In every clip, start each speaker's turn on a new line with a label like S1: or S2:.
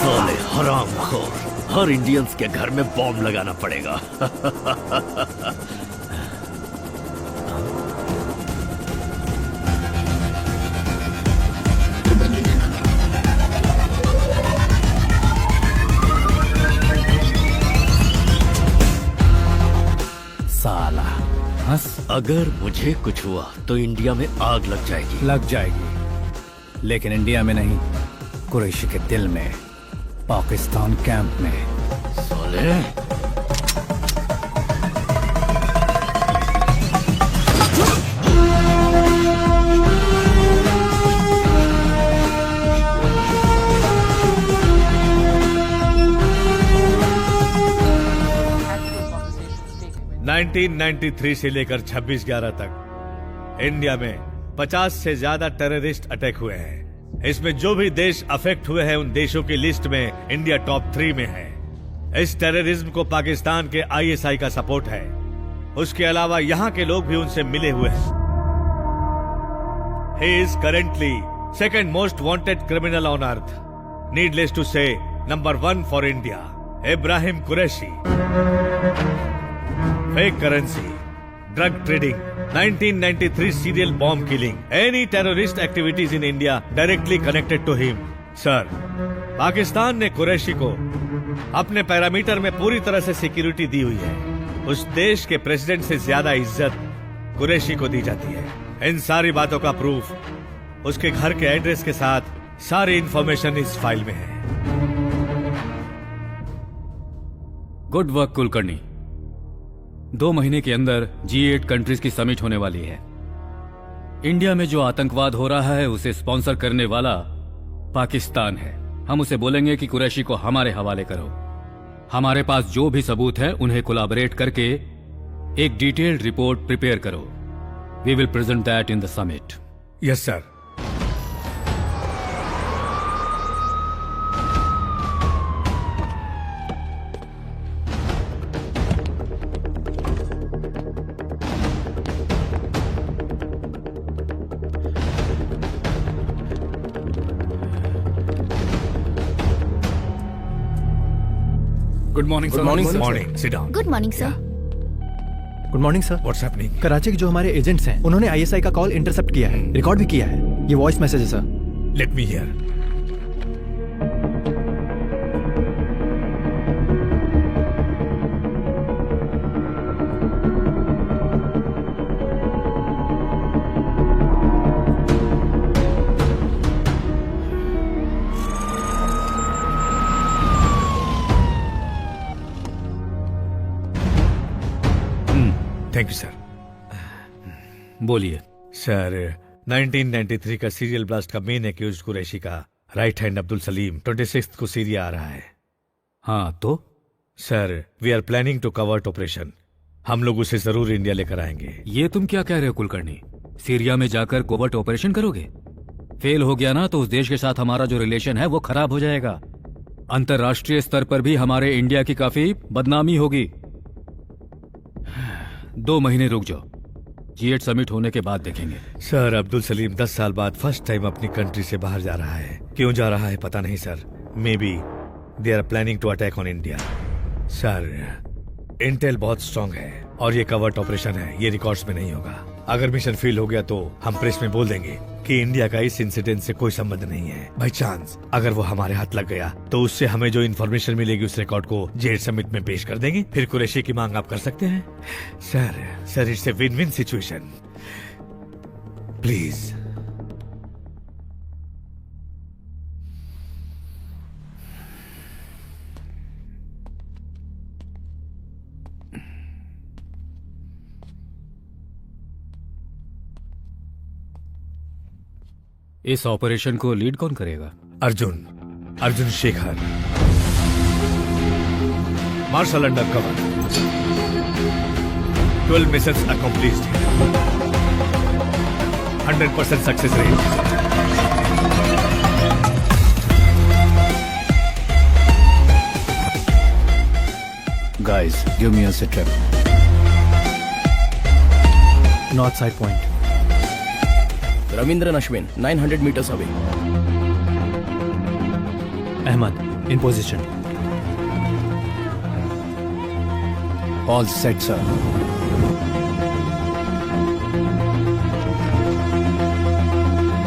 S1: साले हरामखोर, हर इंडियंस के घर में बॉम्ब लगाना पड़ेगा।
S2: साला हंस।
S1: अगर मुझे कुछ हुआ तो इंडिया में आग लग जाएगी।
S2: लग जाएगी, लेकिन इंडिया में नहीं, कुरैशी के दिल में, पाकिस्तान कैंप में।
S1: साले
S3: 1993 से लेकर 26/11 तक इंडिया में 50 से ज्यादा टेररिस्ट अटैक हुए हैं। इसमें जो भी देश अफेक्ट हुए हैं उन देशों की लिस्ट में इंडिया टॉप 3 में है। इस टेररिज्म को पाकिस्तान के ISI का सपोर्ट है। उसके अलावा यहाँ के लोग भी उनसे मिले हुए हैं। He is currently second most wanted criminal on earth. Needless to say, number 1 for India, Ibrahim Qureshi. Fake currency, drug trading, 1993 serial bomb killing, any terrorist activities in India directly connected to him. Sir, Pakistan ने कुरैशी को अपने parameter में पूरी तरह से security दी हुई है। उस देश के प्रेसिडेंट से ज्यादा इज्जत कुरैशी को दी जाती है। इन सारी बातों का प्रूफ उसके घर के एड्रेस के साथ सारी इंफॉर्मेशन इस फाइल में है।
S4: Good work Kulkarni. 2 महीने के अंदर G8 कंट्रीज की समिट होने वाली है। इंडिया में जो आतंकवाद हो रहा है उसे स्पॉन्सर करने वाला पाकिस्तान है। हम उसे बोलेंगे कि कुरैशी को हमारे हवाले करो। हमारे पास जो भी सबूत है उन्हें कोलैबोरेट करके एक डिटेल्ड रिपोर्ट प्रिपेयर करो। We will present that in the summit.
S3: Yes sir.
S2: Good morning sir.
S3: Morning. Sit down.
S5: Good morning sir.
S6: Good morning sir.
S3: What's happening?
S6: Karachi के जो हमारे एजेंट्स हैं उन्होंने ISI का कॉल इंटरसेप्ट किया है, रिकॉर्ड भी किया है। ये वॉइस मैसेज है sir.
S3: Let me here. Thank you sir.
S4: बोलिए
S3: सर, 1993 का सीरियल ब्लास्ट का मेन एक्यूज्ड कुरैशी का राइट हैंड अब्दुल सलीम 26 को सीरिया आ रहा है।
S4: हाँ तो
S3: sir, we are planning to covert operation. हम लोग उसे जरूर इंडिया लेकर आएंगे।
S4: ये तुम क्या कह रहे हो कुलकर्णी? सीरिया में जाकर कोवर्ट ऑपरेशन करोगे? फेल हो गया ना तो उस देश के साथ हमारा जो रिलेशन है वो खराब हो जाएगा। अंतरराष्ट्रीय स्तर पर भी हमारे इंडिया की काफी बदनामी होगी। 2 महीने रुक जाओ, G8 समिट होने के बाद देखेंगे।
S3: सर, अब्दुल सलीम 10 साल बाद फर्स्ट टाइम अपनी कंट्री से बाहर जा रहा है। क्यों जा रहा है पता नहीं sir. Maybe they are planning to attack on India. Sir, intel बहुत स्ट्रांग है और ये कवर्ट ऑपरेशन है, ये रिकॉर्ड्स में नहीं होगा। अगर मिशन फेल हो गया तो हम प्रेस में बोल देंगे कि इंडिया का इस इंसिडेंट से कोई संबंध नहीं है। बाई चांस अगर वो हमारे हाथ लग गया तो उससे हमें जो इन्फॉर्मेशन मिलेगी उस रिकॉर्ड को G8 समिट में पेश कर देंगे। फिर कुरैशी की मांग आप कर सकते हैं। Sir it's a win win situation. Please.
S4: इस ऑपरेशन को लीड कौन करेगा?
S3: Arjun Shekhar, marshal undercover. 12 missions accomplished, 100% success rate.
S2: Guys, give me a sit rep.
S6: North side point.
S5: Ravindran Ashwin, 900 meters away.
S6: Ahmad, in position.
S2: All set, sir.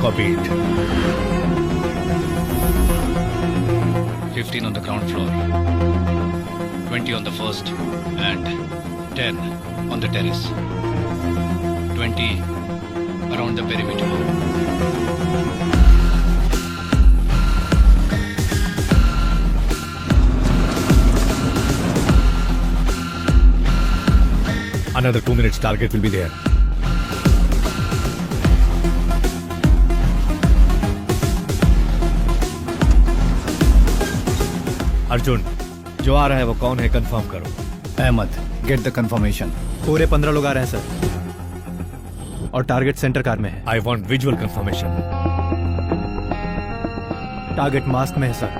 S3: Copied.
S4: 15 on the ground floor, 20 on the first, and 10 on the terrace. 20 around the perimeter.
S3: Another 2 minutes, target will be there. Arjun, जो आ रहा है वो कौन है, confirm करो।
S2: Ahmad, get the confirmation.
S6: पूरे 15 लोग आ रहे हैं सर, और टारगेट सेंटर कार में है।
S3: I want visual confirmation.
S6: Target mask में है sir.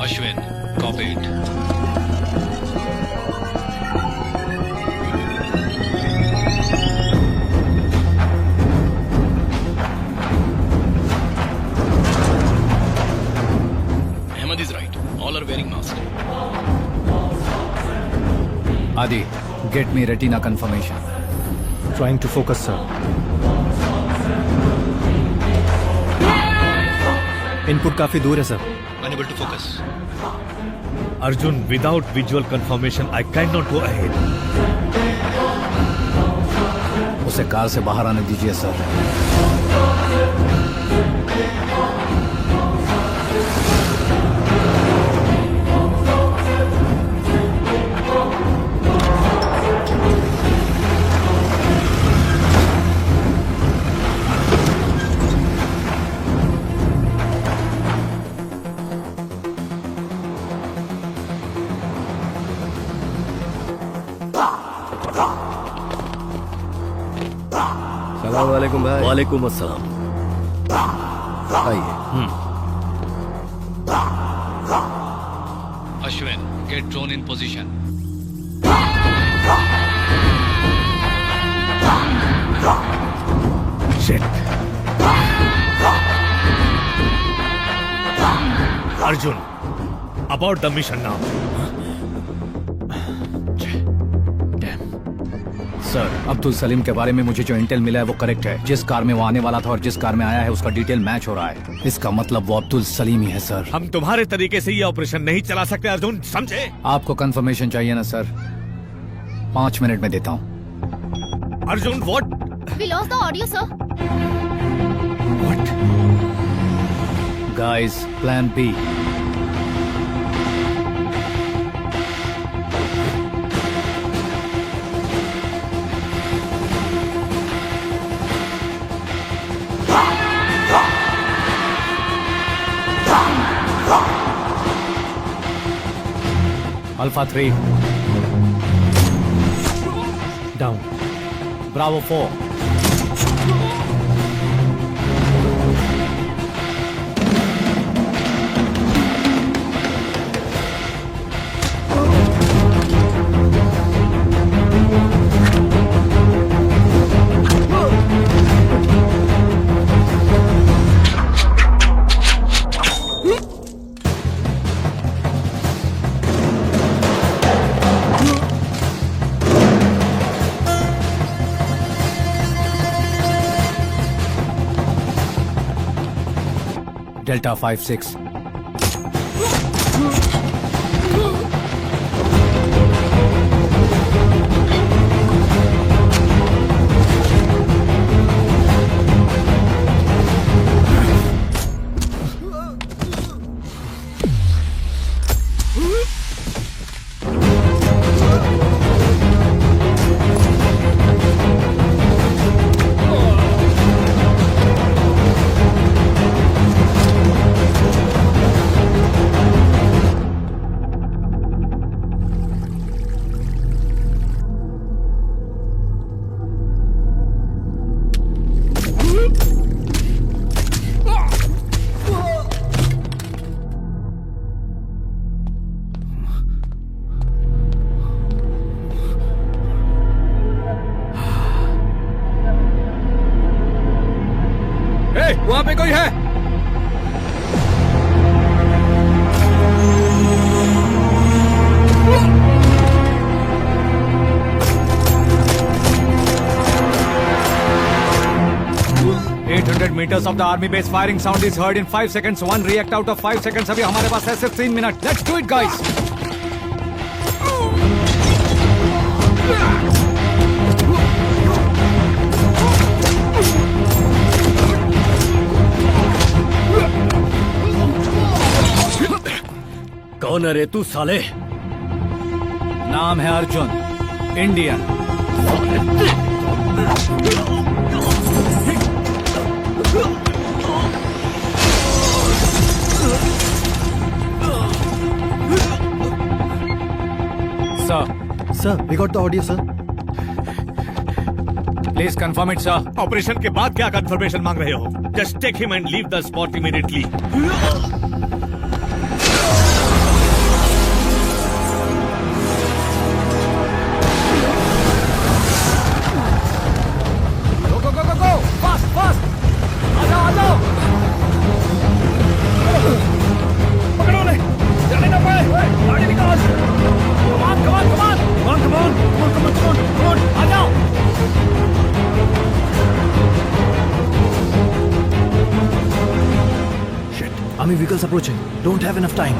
S4: Ashwin, copied.
S5: Ahmad is right. All are wearing masks.
S2: Adi, get me retina confirmation.
S6: Trying to focus sir. Input काफी दूर है sir.
S4: Unable to focus.
S3: Arjun, without visual confirmation I can not go ahead.
S2: उसे car से बाहर आने दीजिए sir.
S5: सलाम वालेकुम भाई।
S1: वालेकुम अस्सलाम।
S5: आइए।
S4: Ashwin, get drone in position.
S3: Shit. Arjun, about the mission now.
S2: Sir, Abdul Salim के बारे में मुझे जो इंटेल मिला है वो करेक्ट है। जिस कार में वो आने वाला था और जिस कार में आया है उसका डिटेल मैच हो रहा है। इसका मतलब वो अब्दुल सलीम ही है सर।
S3: हम तुम्हारे तरीके से ये ऑपरेशन नहीं चला सकते अर्जुन, समझे?
S2: आपको कंफर्मेशन चाहिए ना सर? 5 मिनट में देता हूँ।
S3: Arjun, what?
S7: We lost the audio, sir.
S3: What?
S2: Guys, plan B. Alpha 3.
S6: Down.
S2: Bravo 4. Delta 5-6. वहाँ पे कोई है? meters of the army base firing sound is heard in 5 seconds. One react out of 5 seconds. अभी हमारे पास है सिर्फ 3 minute. Let's do it, guys.
S1: कौन है रे तू साले?
S2: नाम है Arjun, Indian.
S6: Sir, we got the audio, sir.
S2: Please confirm it, sir.
S3: Operation के बाद क्या कंफर्मेशन मांग रहे हो? Just take him and leave the spot immediately.
S2: Go! Fast! आ जाओ! पकड़ो उन्हें! जाने ना पाए! गाड़ी निकाल! Come on! आ जाओ!
S6: Shit. Army vehicles approaching. Don't have enough time.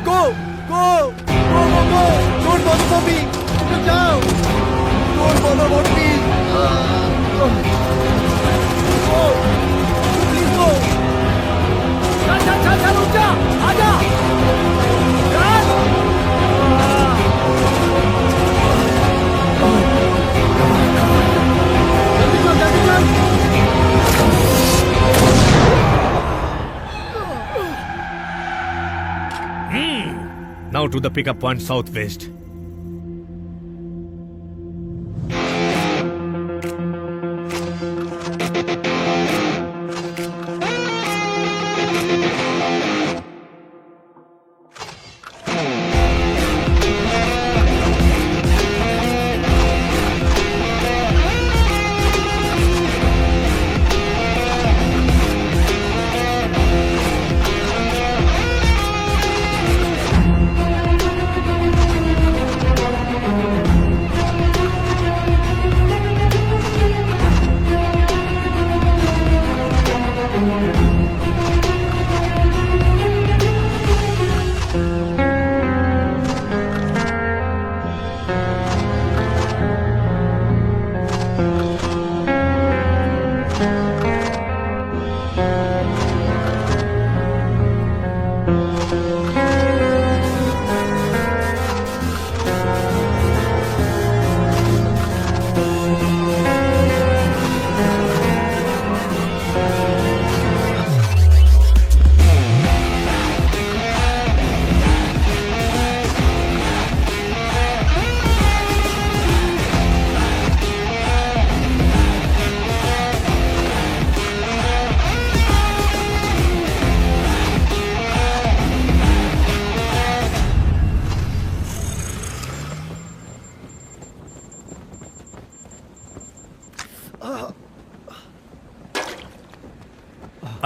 S2: Go!
S6: Don't bother for me. Sit down. Don't bother about me. Go. Please go.
S2: चल रुक जा! आजा!
S6: जल्दी चल.
S3: Now to the pickup point southwest.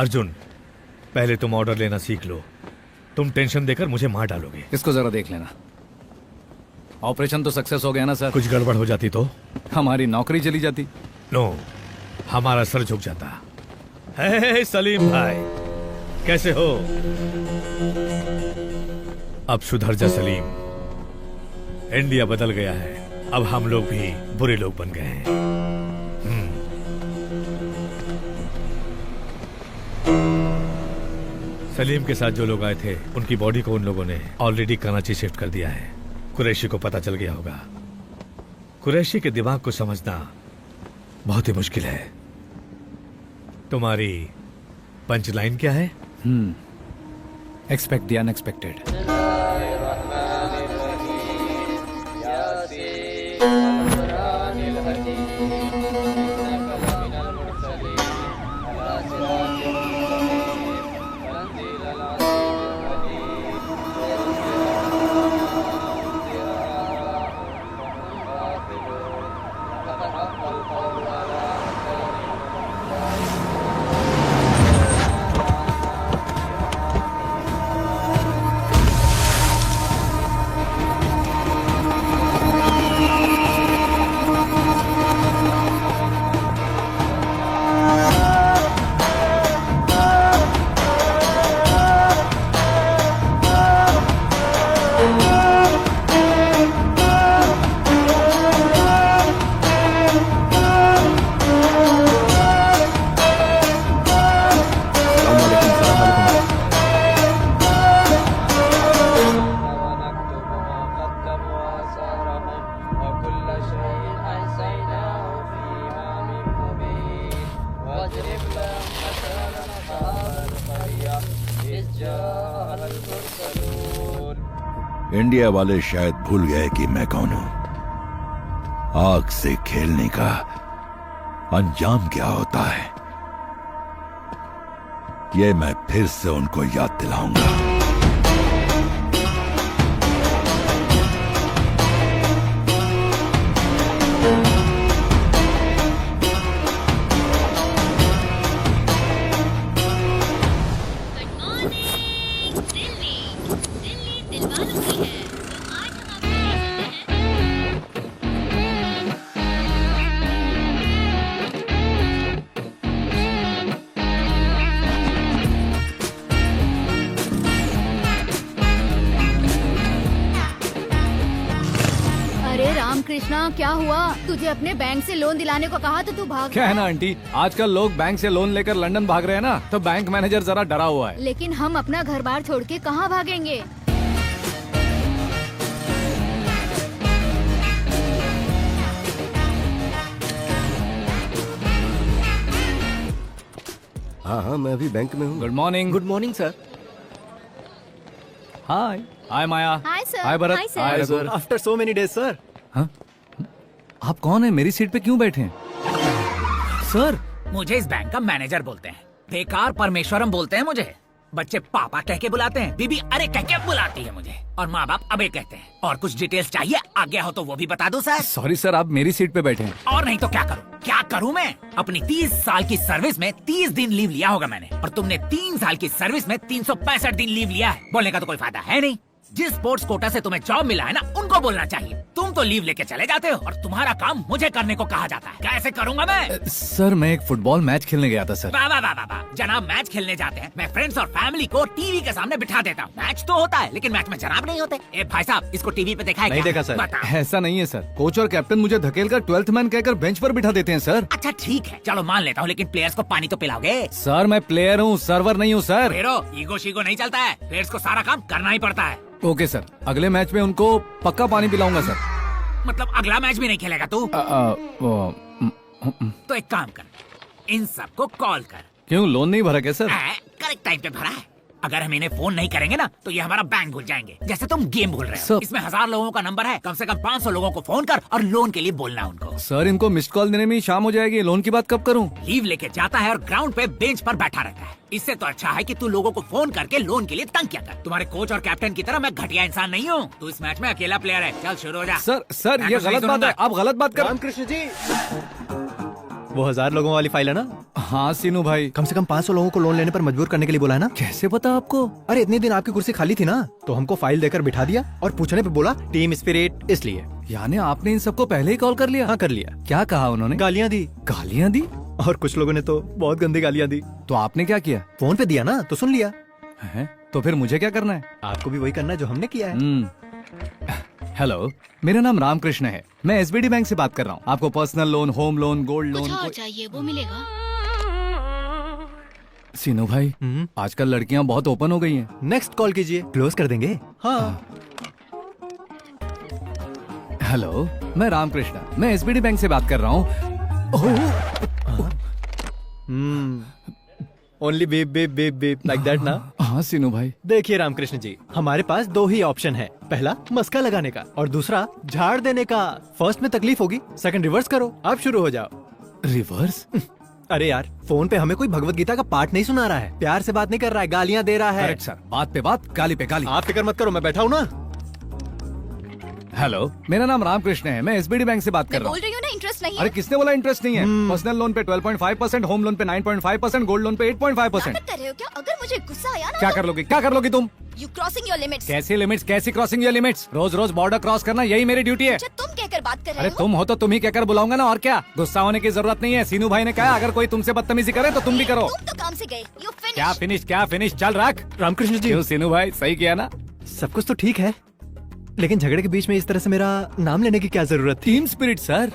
S3: Arjun, पहले तुम ऑर्डर लेना सीख लो. तुम टेंशन देकर मुझे मार डालोगे.
S2: इसको जरा देख लेना. ऑपरेशन तो सक्सेस हो गया ना सर?
S3: कुछ गड़बड़ हो जाती तो?
S2: हमारी नौकरी चली जाती.
S3: नो, हमारा सर झुक जाता. हे सलीम भाई, कैसे हो? अब सुधर जा सलीम. इंडिया बदल गया है. अब हम लोग भी बुरे लोग बन गए हैं. सलीम के साथ जो लोग आए थे उनकी बॉडी को उन लोगों ने ऑलरेडी कराची शिफ्ट कर दिया है. कुरैशी को पता चल गया होगा. कुरैशी के दिमाग को समझना बहुत ही मुश्किल है. तुम्हारी पंचलाइन क्या है?
S2: Expect the unexpected.
S7: इंडिया वाले शायद भूल गए कि मैं कौन हूं। आग से खेलने का अंजाम क्या होता है, ये मैं फिर से उनको याद दिलाऊंगा।
S8: कृष्णा, क्या हुआ? तुझे अपने बैंक से लोन दिलाने को कहा तो तू भाग
S2: क्या है ना आंटी, आजकल लोग बैंक से लोन लेकर लंदन भाग रहे हैं ना, तो बैंक मैनेजर जरा डरा हुआ है।
S8: लेकिन हम अपना घर बार छोड़ के कहाँ भागेंगे?
S5: हाँ हाँ, मैं अभी बैंक में हूँ।
S2: Good morning.
S6: Good morning sir.
S2: Hi. Hi Maya.
S8: Hi sir.
S2: Hi Bharat.
S8: Hi sir.
S2: Hi
S6: sir, after so many days sir.
S2: हाँ? आप कौन है? मेरी सीट पे क्यों बैठे हैं? सर,
S9: मुझे इस बैंक का मैनेजर बोलते हैं। बेकार परमेश्वरम बोलते हैं मुझे। बच्चे पापा कह के बुलाते हैं, बीबी अरे कह के बुलाती है मुझे, और माँ बाप अबे कहते हैं। और कुछ डिटेल्स चाहिए? आगे हो तो वो भी बता दो सर।
S2: सॉरी सर, आप मेरी सीट पे बैठे हैं।
S9: और नहीं तो क्या करूँ? क्या करूँ मैं? अपनी 30 साल की सर्विस में 30 दिन लीव लिया होगा मैंने, और तुमने 3 साल की सर्विस में 365 दिन लीव लिया है। बोलने का तो कोई फायदा है नहीं। जिस स्पोर्ट्स कोटा से तुम्हें जॉब मिला है ना, उनको बोलना चाहिए। तुम तो लीव लेके चले जाते हो और तुम्हारा काम मुझे करने को कहा जाता है। कैसे करूंगा मैं?
S2: सर, मैं एक फुटबॉल मैच खेलने गया था सर।
S9: वाह वाह वाह वाह, जनाब मैच खेलने जाते हैं। मैं फ्रेंड्स और फैमिली को टीवी के सामने बिठा देता हूँ। मैच तो होता है, लेकिन मैच में जनाब नहीं होते। ए भाई साहब, इसको टीवी पे देखा है?
S6: नहीं
S9: क्या?
S6: देखा सर।
S9: बताओ।
S2: ऐसा नहीं है सर, कोच और कैप्टन मुझे धकेलकर 12th मैन कहकर बेंच पर बिठा देते हैं सर।
S9: अच्छा ठीक है, चलो मान लेता हूँ, लेकिन प्लेयर्स को पानी तो पिलाओगे?
S2: सर, मैं प्लेयर हूँ, सर्वर नहीं हूँ सर।
S9: फेरो, ईगो शीगो नहीं चलता है। प्लेयर्स को सारा काम करना ही पड़ता है।
S2: ओके सर, अगले मैच में उनको पक्का पानी पिलाऊंगा सर।
S9: मतलब अगला मैच भी नहीं खेलेगा तू? तो एक काम कर, इन सबको कॉल कर।
S2: क्यों, लोन नहीं भरा क्या सर?
S9: करेक्ट टाइम पे भरा है। अगर हम इन्हें फोन नहीं करेंगे ना, तो ये हमारा बैंक भूल जाएंगे, जैसे तुम गेम भूल रहे हो।
S2: सर,
S9: इसमें 1000 लोगों का नंबर है, कम से कम 500 लोगों को फोन कर और लोन के लिए बोलना उनको।
S2: सर, इनको मिस्ड कॉल देने में ही शाम हो जाएगी, लोन की बात कब करूं?
S9: लीव लेके जाता है और ग्राउंड पे बेंच पर बैठा रहता है। इससे तो अच्छा है कि तू लोगों को फोन करके लोन के लिए तंग किया कर। तुम्हारे कोच और कैप्टन की तरह मैं घटिया इंसान नहीं हूँ। तू इस मैच में अकेला प्लेयर है। चल शुरू हो जा।
S2: सर,
S9: मैं
S2: ये
S9: कुछ नहीं
S2: गलत बात है,
S9: सुनूंगा।
S2: आप गलत बात कर।
S6: रामकृष्ण जी, वो 1000 लोगों वाली फाइल है ना?
S2: हाँ सीनू भाई।
S6: कम से कम 500 लोगों को लोन लेने पर मजबूर करने के लिए बोला है ना?
S2: कैसे पता आपको?
S6: अरे इतने दिन आपकी कुर्सी खाली थी ना, तो हमको फाइल देकर बिठा दिया और पूछने पे बोला टीम स्पिरिट, इसलिए।
S2: यानी आपने इन सबको पहले ही कॉल कर लिया?
S6: हाँ कर लिया।
S2: क्या कहा उन्होंने?
S6: गालियाँ दी।
S2: गालियाँ दी?
S6: और कुछ लोगों ने तो बहुत गंदी गालियाँ दी।
S2: तो आपने क्या किया?
S6: फोन पे दिया ना, तो सुन लिया।
S2: है? तो फिर मुझे क्या करना है?
S6: आपको भी वही करना है जो हमने किया है।
S2: हेलो, मेरा नाम रामकृष्ण है, मैं एसबीडी बैंक से बात कर रहा हूँ। आपको personal loan, home loan, gold loan
S8: कुछ और चाहिए वो मिलेगा।
S2: सीनू भाई, आजकल लड़कियाँ बहुत ओपन हो गई हैं।
S6: नेक्स्ट कॉल कीजिए, क्लोज कर देंगे। हाँ।
S2: हेलो, मैं रामकृष्ण, मैं एसबीडी बैंक से बात कर रहा हूँ।
S6: Only beep beep beep beep like that ना।
S2: हाँ सीनू भाई।
S6: देखिए रामकृष्ण जी, हमारे पास दो ही ऑप्शन है, पहला मस्का लगाने का और दूसरा झाड़ देने का। फर्स्ट में तकलीफ होगी, सेकंड रिवर्स करो, आप शुरू हो जाओ।
S2: रिवर्स?
S6: अरे यार, फोन पे हमें कोई भगवत गीता का पाठ नहीं सुना रहा है, प्यार से बात नहीं कर रहा है, गालियां दे रहा है।
S2: करेक्ट सर, बात पे बात, गाली पे गाली।
S6: आप फिक्र मत करो, मैं बैठा हूँ ना।
S2: हेलो, मेरा नाम रामकृष्ण है, मैं एसबीडी बैंक से बात कर
S8: मैं
S2: रहा
S8: बोल
S2: हूँ।
S8: रही हूँ ना, इंटरेस्ट नहीं है।
S2: अरे किसने बोला इंटरेस्ट नहीं है? पर्सनल लोन पे 12.5%, होम लोन पे 9.5%, गोल्ड लोन पे 8.5%।
S8: नाटक कर रहे हो क्या? अगर मुझे गुस्सा आया ना,
S2: क्या कर लोगी, क्या कर लोगी तुम?
S8: You crossing your limits.
S2: कैसी लिमिट्स, कैसी क्रॉसिंग योर लिमिट्स? रोज रोज बॉर्डर क्रॉस करना यही मेरी ड्यूटी है।
S8: अच्छा, तुम कहकर बात कर रहे
S2: अरे
S8: हो?
S2: तुम हो तो तुम ही कहकर बुलाऊंगा ना, और क्या। गुस्सा होने की जरूरत नहीं है, सीनू भाई ने कहा अगर कोई तुमसे बदतमीजी करे तो तुम भी करो।
S8: तुम तो काम से गए। You finish.
S2: क्या फिनिश, चल रख।
S6: रामकृष्ण जी,
S2: क्यों सीनू भाई, सही किया ना?
S6: सब कुछ तो ठीक है, लेकिन झगड़े के बीच में इस तरह से मेरा नाम लेने की क्या जरूरत थी?
S2: Team spirit sir.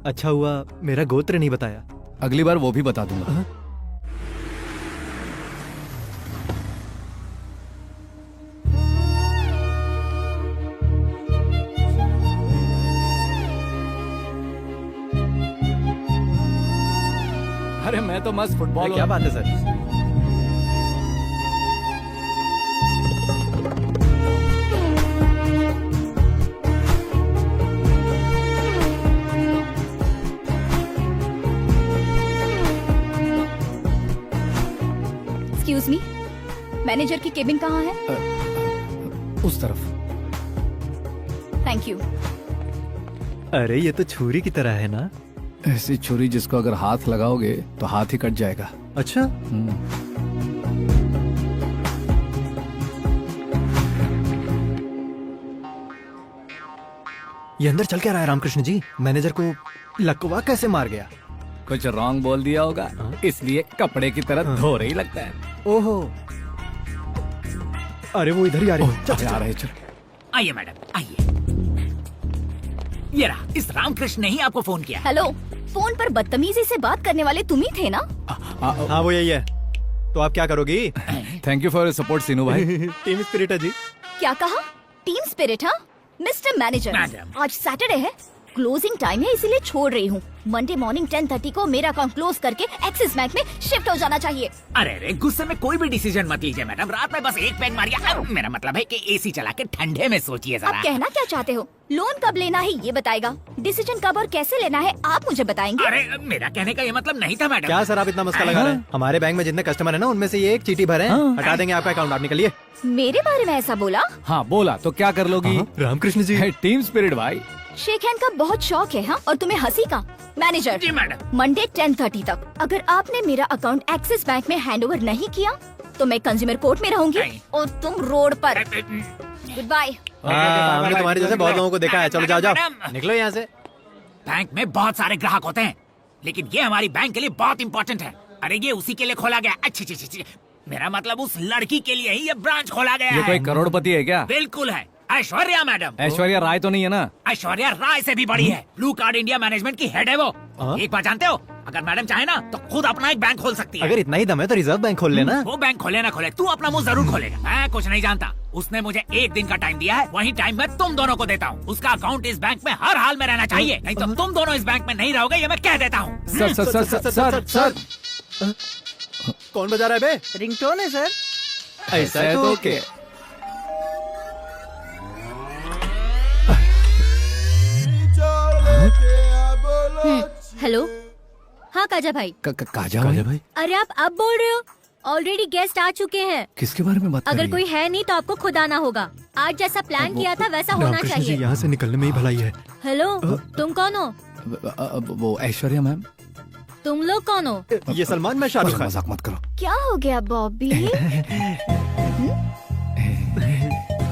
S6: अच्छा हुआ मेरा गोत्र नहीं बताया।
S2: अगली बार वो भी बता दूंगा। अरे मैं तो मस्त फुटबॉल।
S6: क्या बात है सर?
S8: एक्सक्यूज मी, मैनेजर की केबिन कहाँ है?
S2: उस तरफ।
S8: Thank you.
S6: अरे ये तो छुरी की तरह है ना।
S2: ऐसी छुरी जिसको अगर हाथ लगाओगे तो हाथ ही कट जाएगा।
S6: अच्छा, ये अंदर चल क्या रहा है रामकृष्ण जी? मैनेजर को लकवा कैसे मार गया?
S2: कुछ रॉन्ग बोल दिया होगा, इसलिए कपड़े की तरह धो रही लगता है।
S6: ओहो, अरे वो इधर ही आ रहे हैं।
S2: चल आ रहे, चल।
S9: आइए मैडम, आइए। ये रहा, इस रामकृष्ण ने ही आपको फोन किया।
S8: हेलो, फोन पर बदतमीजी से बात करने वाले तुम ही थे ना?
S6: हाँ वो यही है। तो आप क्या करोगी?
S2: थैंक यू फॉर सपोर्ट सीनू भाई।
S6: टीम स्पिरिट है जी।
S8: क्या कहा? Team spirit? हाँ मिस्टर मैनेजर,
S9: मैडम।
S8: आज सैटरडे है, क्लोजिंग टाइम है, इसीलिए छोड़ रही हूँ। मंडे मॉर्निंग 10:30 को मेरा अकाउंट क्लोज करके एक्सिस बैंक में शिफ्ट हो जाना चाहिए।
S9: अरे गुस्से में कोई भी डिसीजन मत लीजिए मैडम, रात में बस एक पैग मारिए। मेरा मतलब है कि एसी चला के ठंडे में सोचिए जरा।
S8: आप कहना क्या चाहते हो? लोन कब लेना है ये बताएगा, डिसीजन कब और कैसे लेना है आप मुझे बताएंगे।
S9: अरे मेरा कहने का ये मतलब नहीं था मैडम।
S6: क्या सर आप इतना मस्का लगा रहे हैं? हमारे बैंक में जितने कस्टमर है ना, उनमें से ये एक चीटी भरे हैं। हटा देंगे आपका अकाउंट, आप निकलिए।
S8: मेरे बारे में ऐसा बोला?
S2: हाँ बोला, तो क्या कर लोगी?
S6: रामकृष्ण जी,
S2: टीम स्पिरिट भाई।
S8: शेक हैंड का बहुत शौक है हाँ, और तुम्हें हंसी का। मैनेजर
S9: जी मैडम।
S8: मंडे 10:30 तक अगर आपने मेरा अकाउंट एक्सिस बैंक में हैंडओवर नहीं किया तो मैं कंज्यूमर कोर्ट में रहूंगी
S9: नहीं।
S8: और तुम रोड पर। Goodbye.
S6: हमने तुम्हारे जैसे बहुत लोगों को देखा है। चलो जाओ जाओ,
S9: मैडम।
S6: निकलो यहाँ से।
S9: बैंक में बहुत सारे ग्राहक होते हैं, लेकिन ये हमारी बैंक के लिए बहुत इंपॉर्टेंट है। अरे ये उसी के लिए खोला गया। अच्छी मेरा मतलब उस लड़की के लिए ही ये ब्रांच खोला गया
S2: ये
S9: है।
S2: कोई करोड़पति है क्या?
S9: बिल्कुल है, ऐश्वर्या मैडम।
S2: ऐश्वर्या राय तो नहीं है ना?
S9: ऐश्वर्या राय से भी बड़ी है, ब्लू कार्ड इंडिया मैनेजमेंट की हेड है वो। एक बात जानते हो, अगर मैडम चाहे ना तो खुद अपना एक बैंक खोल सकती है।
S6: अगर इतना ही दम है तो रिजर्व बैंक खोल लेना।
S9: वो बैंक खोले ना खोले, तू अपना मुंह जरूर खोलेगा। मैं कुछ नहीं जानता, उसने मुझे एक दिन का टाइम दिया है, वही टाइम मैं तुम दोनों को देता हूँ। उसका अकाउंट इस बैंक में हर हाल में रहना चाहिए, नहीं तो तुम दोनों इस बैंक में नहीं रहोगे, ये मैं कह देता हूँ।
S2: Sir sir sir sir sir sir
S6: कौन बजा रहा है बे?
S5: रिंगटोन है सर।
S6: ऐसा है तो ओके।
S10: हेलो, हाँ काजा भाई।
S2: काजा भाई?
S10: अरे आप अब बोल रहे हो? ऑलरेडी गेस्ट आ चुके हैं।
S2: किसके बारे में बात कर
S10: अगर
S2: रही
S10: कोई है नहीं तो आपको खुद आना होगा। आज जैसा प्लान किया था वैसा होना
S6: रामकृष्ण जी,
S10: चाहिए।
S6: यहाँ से निकलने में ही भलाई है।
S10: हेलो, तुम कौन हो?
S2: वो ऐश्वर्या मैम।
S10: तुम लोग कौन हो?
S6: ये सलमान, मैं शाहरुख खान।
S2: मजाक मत करो।
S8: क्या हो गया बॉबी?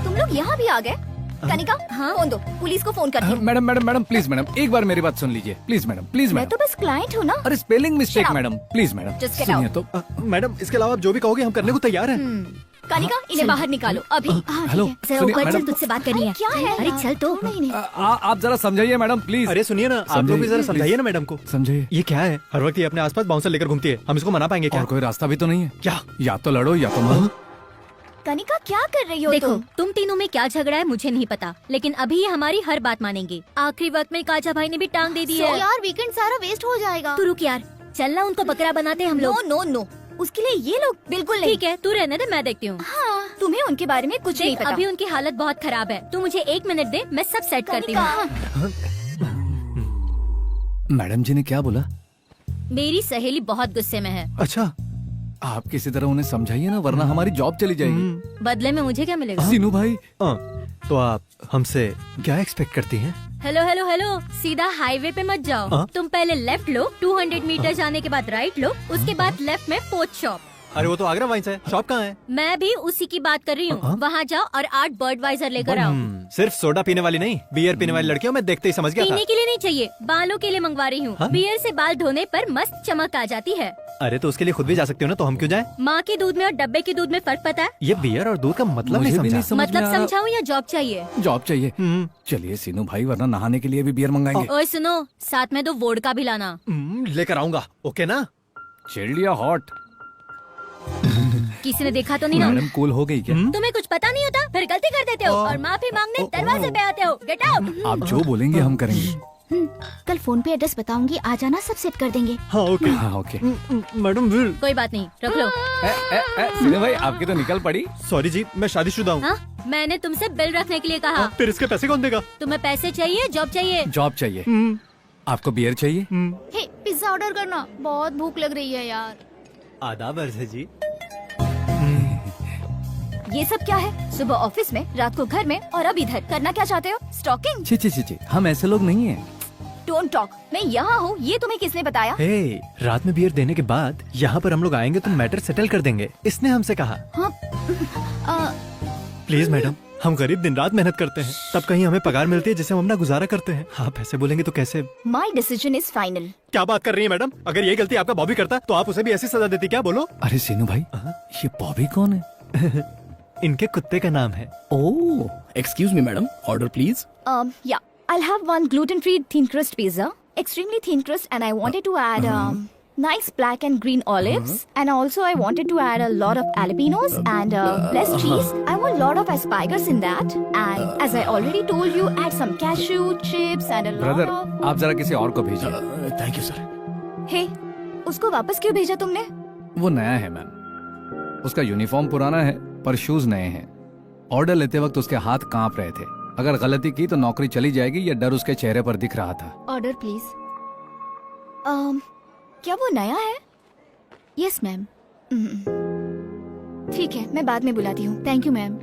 S8: तुम लोग यहाँ भी आ गए? कनिका, फोन दो, पुलिस को फोन करती हूँ।
S2: Madam madam madam please madam, एक बार मेरी बात सुन लीजिए प्लीज मैडम, प्लीज
S8: मैं
S2: मैडम।
S8: तो बस क्लाइंट हूँ ना।
S2: अरे spelling mistake
S8: Shut up.
S2: Madam, please madam
S8: Just get
S2: सुनिए
S8: out.
S2: तो।
S6: मैडम इसके अलावा आप जो भी कहोगे हम करने को तैयार हैं।
S8: कनिका, इन्हें बाहर निकालो अभी।
S2: हेलो
S10: जरा
S2: सुनिए
S10: ऊपर चल,
S2: मैडम,
S10: तुझसे बात करनी है।
S8: क्या है?
S10: अरे चल तो।
S8: नहीं।
S2: आप जरा समझाइए मैडम प्लीज।
S6: अरे सुनिए ना, आप लोग भी जरा समझाइए ना मैडम को।
S2: समझाइए।
S6: ये क्या है? हर वक्त ये अपने आसपास बाउंसर लेकर घूमती है, हम इसको मना पाएंगे क्या?
S2: और कोई रास्ता भी तो नहीं है
S6: क्या?
S2: या तो लड़ो या तो मरो।
S8: कनिका क्या कर रही हो
S10: देखो,
S8: तुम?
S10: तुम तीनों में क्या झगड़ा है मुझे नहीं पता, लेकिन अभी ये हमारी हर बात मानेंगे। आखिरी वक्त में काजा भाई ने भी टांग दे दी है।
S8: यार वीकेंड सारा वेस्ट हो जाएगा।
S10: तू रुक यार, चलना उनको बकरा बनाते हम
S8: नो
S10: लोग।
S8: नो नो, उसके लिए ये लोग बिल्कुल नहीं।
S10: ठीक है, तू रहने दे, मैं देखती हूँ।
S8: हाँ, तुम्हें उनके बारे में कुछ नहीं
S10: देख,
S8: पता।
S10: अभी उनकी हालत बहुत खराब है। तू मुझे 1 मिनट दे, मैं सब सेट करती हूँ।
S8: कनिका,
S2: मैडम जी ने क्या बोला?
S10: मेरी सहेली बहुत गुस्से में है।
S6: अच्छा।
S2: आप किसी तरह उन्हें समझाइए ना, वरना हमारी जॉब चली जाएगी।
S10: बदले में मुझे क्या मिलेगा?
S2: सीनू भाई,
S6: तो आप हमसे क्या एक्सपेक्ट करती हैं?
S10: हेलो हेलो हेलो, सीधा हाईवे पे मत जाओ। तुम पहले लेफ्ट लो, 200 मीटर जाने के बाद राइट लो, उसके बाद लेफ्ट में पोस्ट शॉप।
S6: अरे वो तो आगरा वाइन्स है, शॉप कहाँ है?
S10: मैं भी उसी की बात कर रही हूँ। वहाँ जाओ और 8 बर्डवाइजर लेकर आओ।
S6: सिर्फ सोडा पीने वाली नहीं, बियर पीने वाली लड़कियों मैं देखते ही समझ गया था।
S10: पीने के लिए नहीं चाहिए, बालों के लिए मंगवा रही हूँ। बियर से बाल धोने पर मस्त चमक आ जाती है।
S6: अरे तो उसके लिए खुद भी जा सकते हो ना, तो हम क्यों जाएं?
S10: माँ के दूध में और डब्बे के दूध में फर्क पता है?
S6: ये बियर और दूध का मतलब
S2: मुझे
S6: नहीं
S2: भी
S6: समझा।
S2: नहीं समझ में
S10: मतलब
S2: आ रहा।
S10: समझाऊँ या जॉब चाहिए?
S2: जॉब चाहिए। चलिए सीनू भाई, वरना नहाने के लिए भी बियर मंगाएंगे।
S10: ओए सुनो, साथ में 2 वोडका भी लाना।
S6: लेकर आऊंगा, ओके ना?
S2: चिल्ड या हॉट?
S10: किसी ने देखा तो नहीं ना?
S2: मैडम कूल हो गई क्या?
S10: तुम्हें कुछ पता नहीं होता, फिर गलती कर देते हो और माफी मांगने दरवाजे पे आते हो। Get out.
S2: आप जो बोलेंगे हम करेंगे।
S8: कल फोन पे एड्रेस बताऊंगी, आ जाना, सब सेट कर देंगे।
S6: हाँ ओके।
S2: हाँ ओके।
S6: Madam will.
S10: कोई बात नहीं, रख लो।
S2: सीनू भाई, आपकी तो निकल पड़ी।
S6: सॉरी जी, मैं शादीशुदा हूँ।
S10: हाँ, मैंने तुमसे बिल रखने के लिए कहा।
S6: फिर इसके पैसे कौन देगा?
S10: तुम्हें पैसे चाहिए, जॉब चाहिए?
S2: जॉब चाहिए। आपको बियर चाहिए?
S8: हे, पिज्जा ऑर्डर करना, बहुत भूख लग रही है यार।
S6: आदाब अर्ज है जी।
S8: ये सब क्या है? सुबह ऑफिस में, रात को घर में और अब इधर। करना क्या चाहते हो? स्टॉकिंग?
S2: छी छी छी छी, हम ऐसे लोग नहीं हैं।
S8: Don't talk. मैं यहाँ हूँ, ये तुम्हें किसने बताया?
S6: हे, रात में बियर देने के बाद यहाँ पर हम लोग आएंगे तो मैटर सेटल कर देंगे, इसने हमसे कहा।
S8: हाँ,
S6: प्लीज मैडम, हम गरीब दिन रात मेहनत करते हैं, तब कहीं हमें पगार मिलती है जिससे हम अपना गुजारा करते हैं। आप ऐसे बोलेंगे तो कैसे?
S8: My decision is final.
S6: क्या बात कर रही है मैडम? अगर ये गलती आपका बॉबी करता तो आप उसे भी ऐसी सजा देती क्या? बोलो।
S2: अरे सीनू भाई, ये बॉबी कौन है?
S6: इनके कुत्ते का नाम है।
S1: Oh, excuse me madam, order please.
S8: Yeah, I'll have one gluten-free thin crust pizza, extremely thin crust, and I wanted to add nice black and green olives, and also I wanted to add a lot of jalapenos and less cheese. I want a lot of asparagus in that, and as I already told you, add some cashew chips and a lot
S2: brother,
S8: of.
S2: आप जरा किसी और को भेजिए।
S1: Thank you sir.
S8: Hey, उसको वापस क्यों भेजा तुमने?
S2: वो नया है मैम, उसका यूनिफॉर्म पुराना है पर शूज नए हैं। ऑर्डर लेते वक्त उसके हाथ कांप रहे थे। अगर गलती की तो नौकरी चली जाएगी, ये डर उसके चेहरे पर दिख रहा था।
S8: Order please. क्या वो नया है? Yes ma'am. ठीक है, मैं बाद में बुलाती हूँ। Thank you ma'am.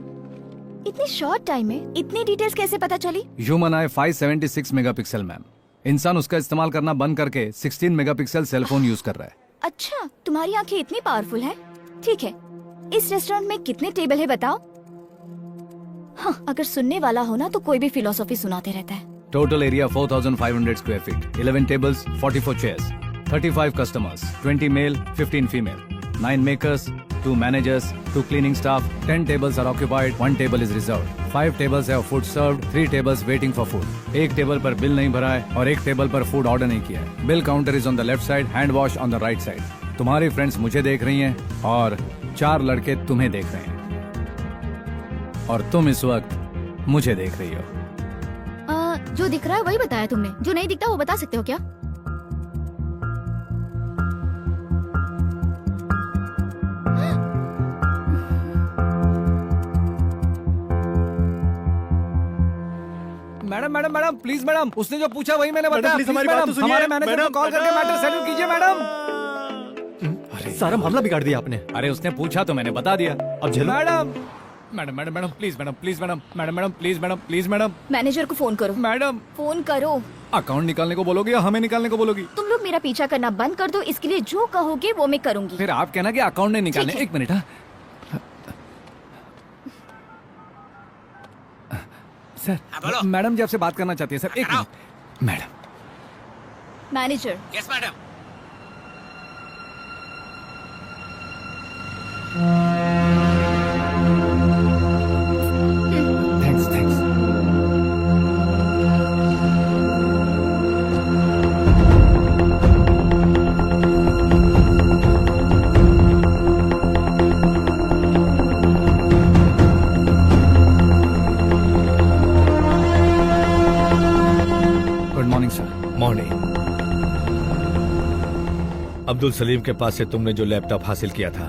S8: इतनी शॉर्ट टाइम में इतनी डिटेल्स कैसे पता चली?
S2: ह्यूमन आई 576 मेगापिक्सल मैम। इंसान उसका इस्तेमाल करना बंद करके 16 मेगापिक्सल सेलफोन यूज कर रहा है।
S8: अच्छा, तुम्हारी आंखें इतनी पावरफुल हैं? ठीक है, इस रेस्टोरेंट में कितने टेबल है बताओ? हाँ, अगर सुनने वाला हो ना तो कोई भी फिलोसॉफी सुनाते रहता है।
S2: Total area 4500 square feet, 11 tables, 44 chairs, 35 customers, 20 male, 15 female, 9 makers, 2 managers, 2 cleaning staff, 10 tables are occupied, 1 table is reserved, 5 tables have food served, 3 tables waiting for food. एक टेबल पर बिल नहीं भरा है और एक टेबल पर फूड ऑर्डर नहीं किया है। Bill counter is on the left side, hand wash on the right side. तुम्हारी फ्रेंड्स मुझे देख रही हैं और 4 लड़के तुम्हें देख रहे हैं और तुम इस वक्त मुझे देख रही हो।
S8: जो दिख रहा है वही बताया तुमने, जो नहीं दिखता वो बता सकते हो क्या?
S2: Madam madam madam please madam, उसने जो पूछा वही मैंने बताया।
S6: प्लीज हमारी बात तो सुनिए।
S2: हमारे मैनेजर को कॉल करके मैटर सेटल कीजिए मैडम।
S6: सारा मामला बिगाड़ दिया आपने।
S2: अरे उसने पूछा तो मैंने बता दिया।
S6: अब झेलो।
S2: Madam madam madam madam please madam, please madam, madam madam please madam, please madam.
S8: Manager को फोन करो।
S2: मैडम
S8: फोन करो।
S2: अकाउंट निकालने को बोलोगी या हमें निकालने को बोलोगी?
S8: तुम लोग मेरा पीछा करना बंद कर दो, इसके लिए जो कहोगे वो मैं करूंगी।
S2: फिर आप कहना कि अकाउंट नहीं निकालने।
S8: ठीक है।
S2: एक मिनट। हाँ सर,
S9: बोलो।
S2: मैडम जी आपसे बात करना चाहती है सर। एक minute madam.
S8: Manager,
S9: yes madam.
S2: Thanks thanks. Good morning sir.
S3: Morning. Abdul Salim के पास से तुमने जो लैपटॉप हासिल किया था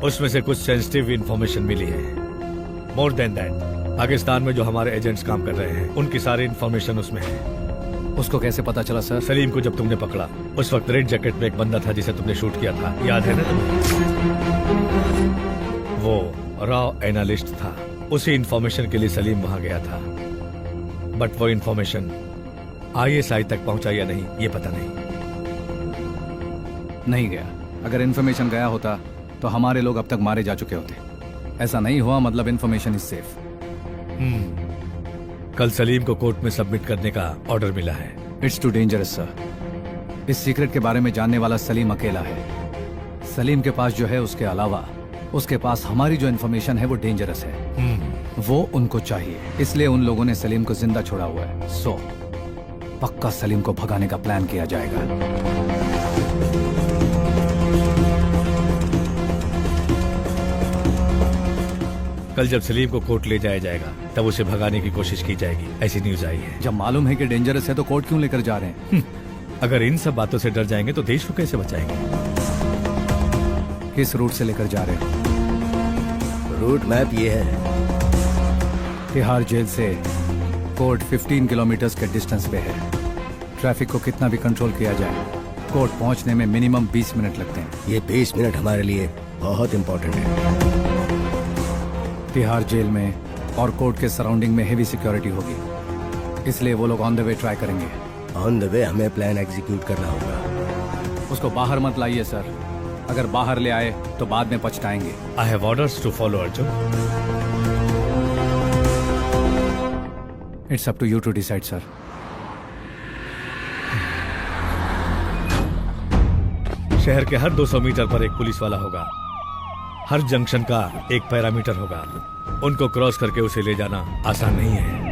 S3: उसमें से कुछ सेंसिटिव इंफॉर्मेशन मिली है। मोर देन दैट, पाकिस्तान में जो हमारे एजेंट्स काम कर रहे हैं उनकी सारी इंफॉर्मेशन उसमें है।
S2: उसको कैसे पता चला सर?
S3: सलीम को जब तुमने पकड़ा उस वक्त रेड जैकेट में एक बंदा था जिसे तुमने शूट किया था, याद है ना तुम्हें? वो रॉ एनालिस्ट था। उसी इंफॉर्मेशन के लिए सलीम वहां गया था, बट वो इंफॉर्मेशन ISI तक पहुंचा या नहीं ये पता
S2: नहीं गया। अगर इन्फॉर्मेशन गया होता तो हमारे लोग अब तक मारे जा चुके होते। ऐसा नहीं हुआ, मतलब इन्फॉर्मेशन इज सेफ।
S3: कल सलीम को कोर्ट में सबमिट करने का ऑर्डर मिला है।
S2: It's too dangerous sir. इस सीक्रेट के बारे में जानने वाला सलीम अकेला है। सलीम के पास जो है उसके अलावा उसके पास हमारी जो इन्फॉर्मेशन है वो डेंजरस है। वो उनको चाहिए, इसलिए उन लोगों ने सलीम को जिंदा छोड़ा हुआ है। सो पक्का सलीम को भगाने का प्लान किया जाएगा।
S3: कल जब सलीम को कोर्ट ले जाया जाएगा तब उसे भगाने की कोशिश की जाएगी, ऐसी न्यूज आई है।
S2: जब मालूम है कि डेंजरस है तो कोर्ट क्यों लेकर जा रहे हैं?
S3: अगर इन सब बातों से डर जाएंगे तो देश को कैसे बचाएंगे?
S2: किस रूट से लेकर जा रहे हैं?
S5: रूट मैप ये है।
S2: तिहाड़ जेल से कोर्ट 15 किलोमीटर के डिस्टेंस पे है। ट्रैफिक को कितना भी कंट्रोल किया जाए, कोर्ट पहुंचने में मिनिमम 20 मिनट लगते हैं।
S5: ये 20 मिनट हमारे लिए बहुत इंपॉर्टेंट है।
S2: तिहाड़ जेल में और कोर्ट के सराउंडिंग में हेवी सिक्योरिटी होगी, इसलिए वो लोग ऑन द वे ट्राई करेंगे।
S5: ऑन द वे हमें प्लान एग्जीक्यूट करना होगा।
S2: उसको बाहर मत लाइए सर, अगर बाहर ले आए तो बाद में पछताएंगे।
S3: I have orders to follow Arjun.
S2: It's up to you to decide sir.
S3: शहर के हर 200 मीटर पर एक पुलिस वाला होगा, हर जंक्शन का एक पैरामीटर होगा। उनको क्रॉस करके उसे ले जाना आसान नहीं है।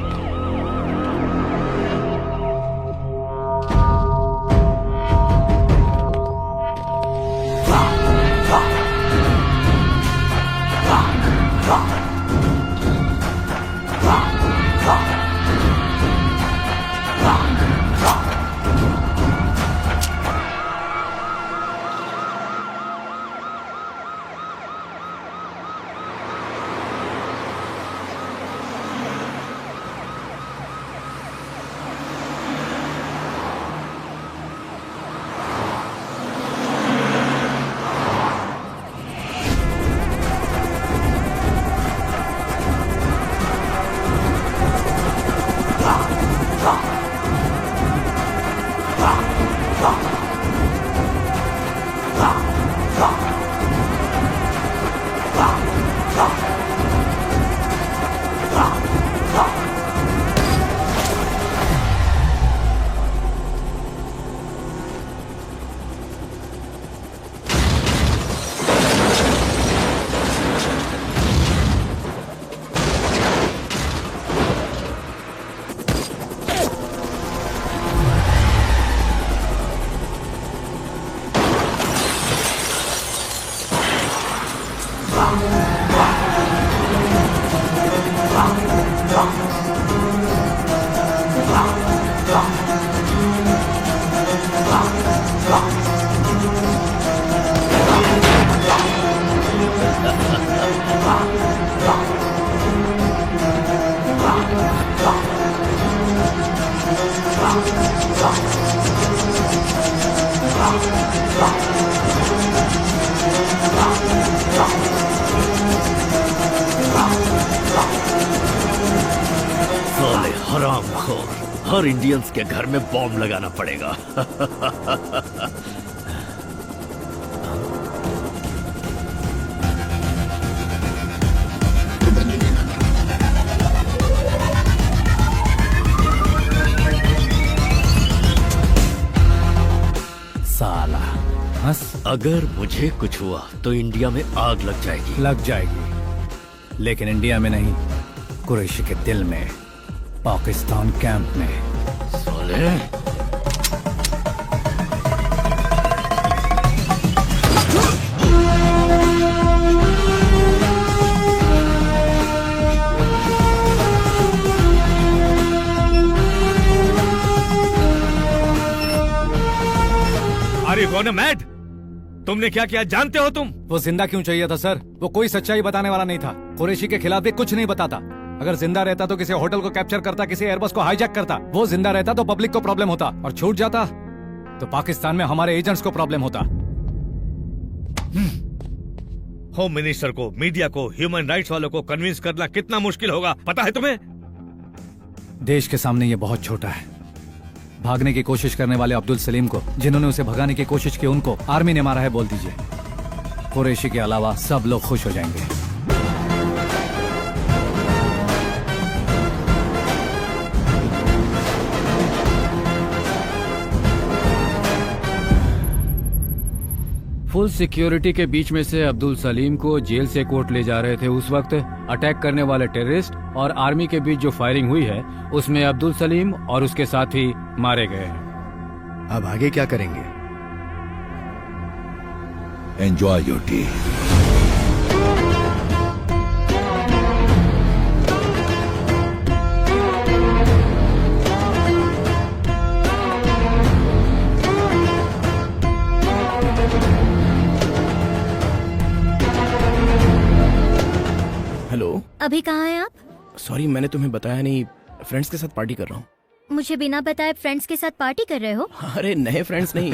S1: साले हरामखोर, हर इंडियंस के घर में बॉम्ब लगाना पड़ेगा।
S2: साला हंस।
S1: अगर मुझे कुछ हुआ तो इंडिया में आग लग जाएगी।
S2: लग जाएगी, लेकिन इंडिया में नहीं, कुरैशी के दिल में, पाकिस्तान कैंप में।
S1: साले
S3: Are you gonna mad? तुमने क्या किया जानते हो तुम?
S2: वो जिंदा क्यों चाहिए था सर? वो कोई सच्चाई बताने वाला नहीं था। कुरैशी के खिलाफ भी कुछ नहीं बताता। अगर जिंदा रहता तो किसी होटल को कैप्चर करता, किसी एयरबस को हाईजैक करता। वो जिंदा रहता तो पब्लिक को प्रॉब्लम होता, और छूट जाता तो पाकिस्तान में हमारे एजेंट्स को प्रॉब्लम होता।
S3: होम मिनिस्टर को, मीडिया को, ह्यूमन राइट्स वालों को कन्विंस करना कितना मुश्किल होगा पता है तुम्हें?
S2: देश के सामने ये बहुत छोटा है। भागने की कोशिश करने वाले अब्दुल सलीम को, जिन्होंने उसे भगाने की कोशिश की, उनको आर्मी ने मारा है बोल दीजिए। कुरैशी के अलावा सब लोग खुश हो जाएंगे।
S4: फुल सिक्योरिटी के बीच में से अब्दुल सलीम को जेल से कोर्ट ले जा रहे थे। उस वक्त अटैक करने वाले टेररिस्ट और आर्मी के बीच जो फायरिंग हुई है उसमें अब्दुल सलीम और उसके साथी मारे गए हैं।
S5: अब आगे क्या करेंगे?
S7: Enjoy your T.
S5: हेलो,
S10: अभी कहाँ हैं आप?
S5: सॉरी मैंने तुम्हें बताया नहीं, फ्रेंड्स के साथ पार्टी कर रहा हूँ।
S10: मुझे बिना बताए फ्रेंड्स के साथ पार्टी कर रहे हो?
S5: अरे नए फ्रेंड्स नहीं,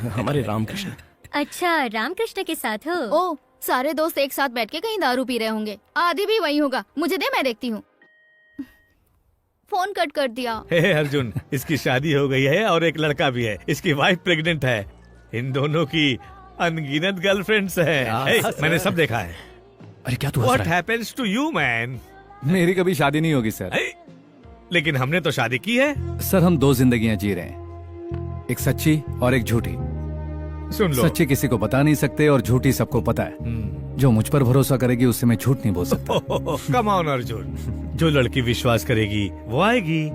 S5: हमारे रामकृष्ण।
S10: अच्छा, रामकृष्ण के साथ हो?
S8: ओ, सारे दोस्त एक साथ बैठ के कहीं दारू पी रहे होंगे। आदि भी वही होगा। मुझे दे, मैं देखती हूँ। फोन कट कर दिया।
S3: हे अर्जुन, इसकी शादी हो गई है और एक लड़का भी है। इसकी वाइफ प्रेग्नेंट है। इन दोनों की अनगिनत गर्लफ्रेंड्स हैं। मैंने सब देखा है।
S5: अरे क्या तू हंस
S3: What
S5: रहा है?
S3: happens to you, man?
S2: मेरी कभी शादी नहीं होगी सर।
S3: लेकिन हमने तो शादी की है।
S2: सर हम दो जिंदगियां जी रहे हैं, एक सच्ची और एक झूठी।
S3: सुन लो,
S2: सच्ची किसी को बता नहीं सकते और झूठी सबको पता है। जो मुझ पर भरोसा करेगी उससे मैं झूठ नहीं बोल सकता।
S3: कम ऑन अर्जुन, जो लड़की विश्वास करेगी वो आएगी।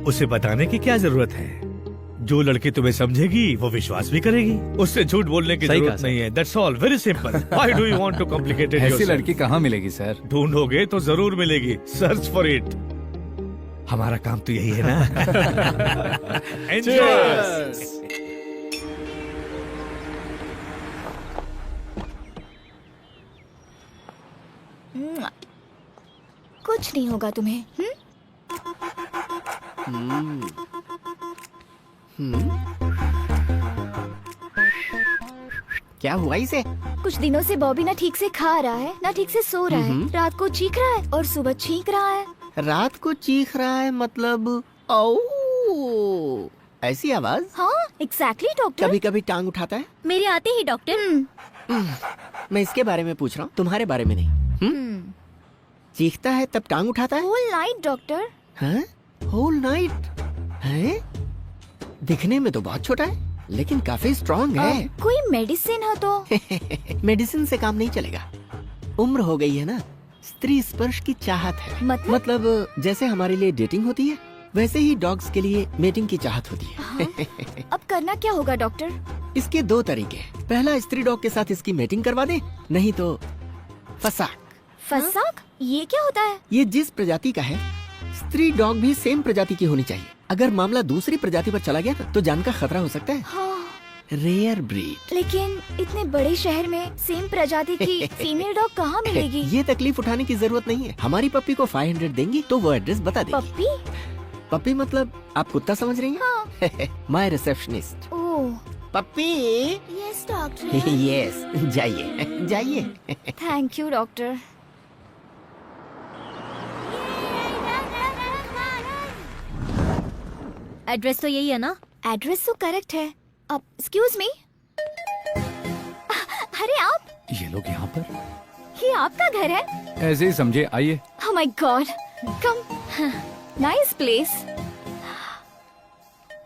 S3: उसे बताने की क्या जरूरत है? जो लड़की तुम्हें समझेगी वो विश्वास भी करेगी। उससे झूठ बोलने की
S2: सही
S3: जरूरत
S2: कहा,
S3: नहीं है। That's all, very simple. Why do you want to complicate it
S2: ऐसी
S3: yourself?
S2: लड़की कहाँ मिलेगी सर?
S3: ढूंढोगे तो जरूर मिलेगी। Search for it. हमारा काम तो यही है ना। Enjoy.
S8: कुछ नहीं होगा तुम्हें।
S11: क्या हुआ इसे?
S8: कुछ दिनों से बॉबी ना ठीक से खा रहा है, ना ठीक से सो रहा है। रात को चीख रहा है और सुबह छींक रहा है।
S11: रात को चीख रहा है मतलब? ओ, ऐसी आवाज?
S8: हाँ, एग्जैक्टली डॉक्टर।
S11: कभी कभी टांग उठाता है।
S10: मेरे आते ही डॉक्टर।
S11: मैं इसके बारे में पूछ रहा हूँ, तुम्हारे बारे में नहीं। चीखता है तब टांग उठाता है?
S8: Whole night doctor.
S11: हाँ? होल नाइट है? दिखने में तो बहुत छोटा है लेकिन काफी स्ट्रॉन्ग है।
S8: कोई मेडिसिन हो तो?
S11: मेडिसिन से काम नहीं चलेगा। उम्र हो गई है ना, स्त्री स्पर्श की चाहत है। मतलब जैसे हमारे लिए डेटिंग होती है वैसे ही डॉग्स के लिए मेटिंग की चाहत होती है।
S8: हाँ? अब करना क्या होगा डॉक्टर?
S11: इसके दो तरीके। पहला, स्त्री डॉग के साथ इसकी मेटिंग करवा दे, नहीं तो फसाक।
S8: फसाक? ये क्या होता है?
S11: ये जिस प्रजाति का है, स्त्री डॉग भी सेम प्रजाति की होनी चाहिए। अगर मामला दूसरी प्रजाति पर चला गया तो जान का खतरा हो सकता है।
S8: हाँ।
S11: Rare breed.
S8: लेकिन इतने बड़े शहर में सेम प्रजाति की फीमेल डॉग कहाँ मिलेगी?
S11: ये तकलीफ उठाने की जरूरत नहीं है। हमारी पप्पी को 500 देंगी तो वो एड्रेस बता देगी।
S8: पप्पी?
S11: पप्पी मतलब आप कुत्ता समझ रही हैं?
S8: हाँ।
S11: My receptionist.
S8: Oh,
S11: puppy.
S8: Yes doctor.
S11: Yes, जाइए जाइए।
S8: Thank you doctor.
S10: एड्रेस तो यही है ना?
S8: एड्रेस तो करेक्ट है। अब एक्सक्यूज मी, अरे आप?
S2: ये लोग यहाँ पर?
S8: ये आपका घर है?
S2: ऐसे ही समझे, आइए।
S8: Oh my God, come, nice place.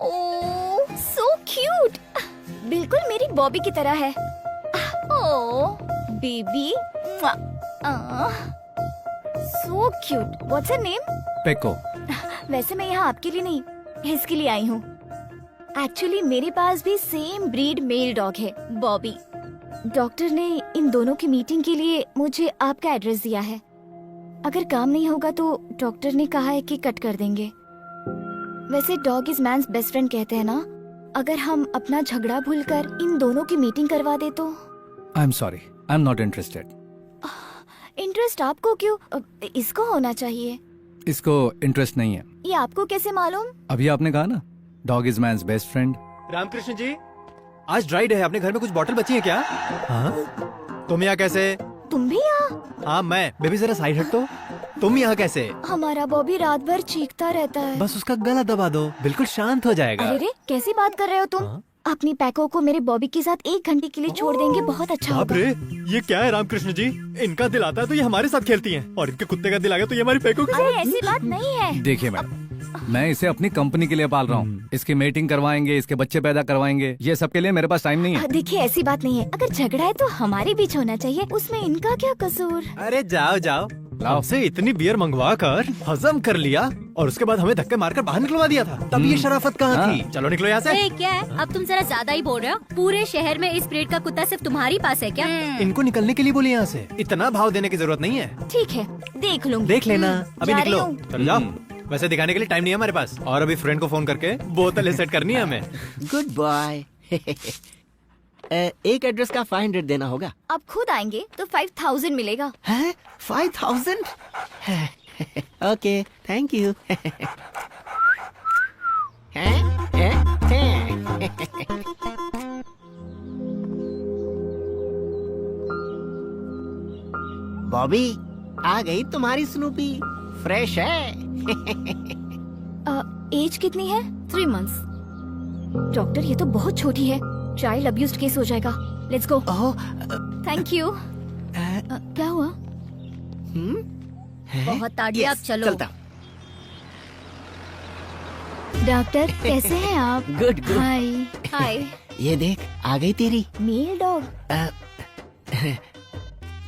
S8: Oh, so cute. बिल्कुल मेरी बॉबी की तरह है। Oh, baby. So cute. What's her name?
S2: Phaco.
S8: वैसे मैं यहाँ आपके लिए नहीं, इसके लिए आई हूँ। एक्चुअली मेरे पास भी सेम ब्रीड मेल डॉग है, बॉबी। डॉक्टर ने इन दोनों की मीटिंग के लिए मुझे आपका एड्रेस दिया है। अगर काम नहीं होगा तो डॉक्टर ने कहा है कि कट कर देंगे। वैसे dog is man's best friend कहते हैं ना, अगर हम अपना झगड़ा भूलकर इन दोनों की मीटिंग करवा दे तो?
S2: I am sorry, I am not interested.
S8: Interest आपको क्यों? इसको होना चाहिए।
S2: इसको इंटरेस्ट नहीं है।
S8: ये आपको कैसे मालूम?
S2: अभी आपने कहा ना, dog is man's best friend.
S6: Ramakrishna ji, आज ड्राई डे है, अपने घर में कुछ बॉटल बची है क्या? हाँ? तुम यहाँ कैसे?
S8: तुम भी यहाँ?
S6: हाँ मैं। बेबी जरा साइड हट तो। तुम यहाँ कैसे?
S8: हमारा बॉबी रात भर चीखता रहता है।
S6: बस उसका गला दबा दो, बिल्कुल शांत हो जाएगा।
S8: अरे रे, कैसी बात कर रहे हो तुम?
S6: हाँ?
S8: अपनी पैको को मेरे बॉबी के साथ 1 घंटे के लिए छोड़ देंगे, बहुत अच्छा
S6: बाप
S8: होगा।
S6: रे, ये क्या है रामकृष्ण जी? इनका दिल आता है तो ये हमारे साथ खेलती हैं, और इनके कुत्ते का दिल आ गया तो ये हमारी पैको के
S8: अरे
S6: साथ।
S8: ऐसी बात नहीं है।
S2: देखिए मैडम, मैं इसे अपनी कंपनी के लिए पाल रहा हूँ। इसकी मीटिंग करवाएंगे, इसके बच्चे पैदा करवाएंगे, ये सब के लिए मेरे पास टाइम नहीं है।
S8: देखिए ऐसी बात नहीं है, अगर झगड़ा है तो हमारे बीच होना चाहिए, उसमें इनका क्या कसूर?
S6: अरे जाओ जाओ, आपसे इतनी बियर मंगवा कर हजम कर लिया और उसके बाद हमें धक्के मारकर बाहर निकलवा दिया था, तब ये शराफत कहाँ थी? चलो निकलो यहाँ से।
S10: क्या है, अब तुम जरा ज्यादा ही बोल रहे हो। पूरे शहर में इस ब्रीड का कुत्ता सिर्फ तुम्हारी पास है क्या?
S6: इनको निकलने के लिए बोले यहाँ से, इतना भाव देने की जरूरत नहीं है।
S8: ठीक है, देख लूंगी।
S6: देख लेना, अभी
S8: जा रही
S6: निकलो।
S8: हूँ।
S6: चलो जाओ। वैसे दिखाने के लिए टाइम नहीं है हमारे पास, और अभी फ्रेंड को फोन करके बोतल सेट करनी है हमें।
S11: Good boy. एक एड्रेस का 500 देना होगा।
S8: आप खुद आएंगे तो 5000 मिलेगा।
S11: है 5000? Okay, thank you. बॉबी, आ गई तुम्हारी स्नूपी। फ्रेश है।
S8: एज कितनी है? 3 months। डॉक्टर ये तो बहुत छोटी है, चाइल्ड अब्यूज केस हो जाएगा। Let's go. Thank you. क्या हुआ?
S10: बहुत ताड़िया, अब चलो।
S11: चलता।
S8: डॉक्टर कैसे हैं आप?
S11: Good good.
S8: Hi hi.
S11: ये देख, आ गई तेरी
S8: मेल डॉग।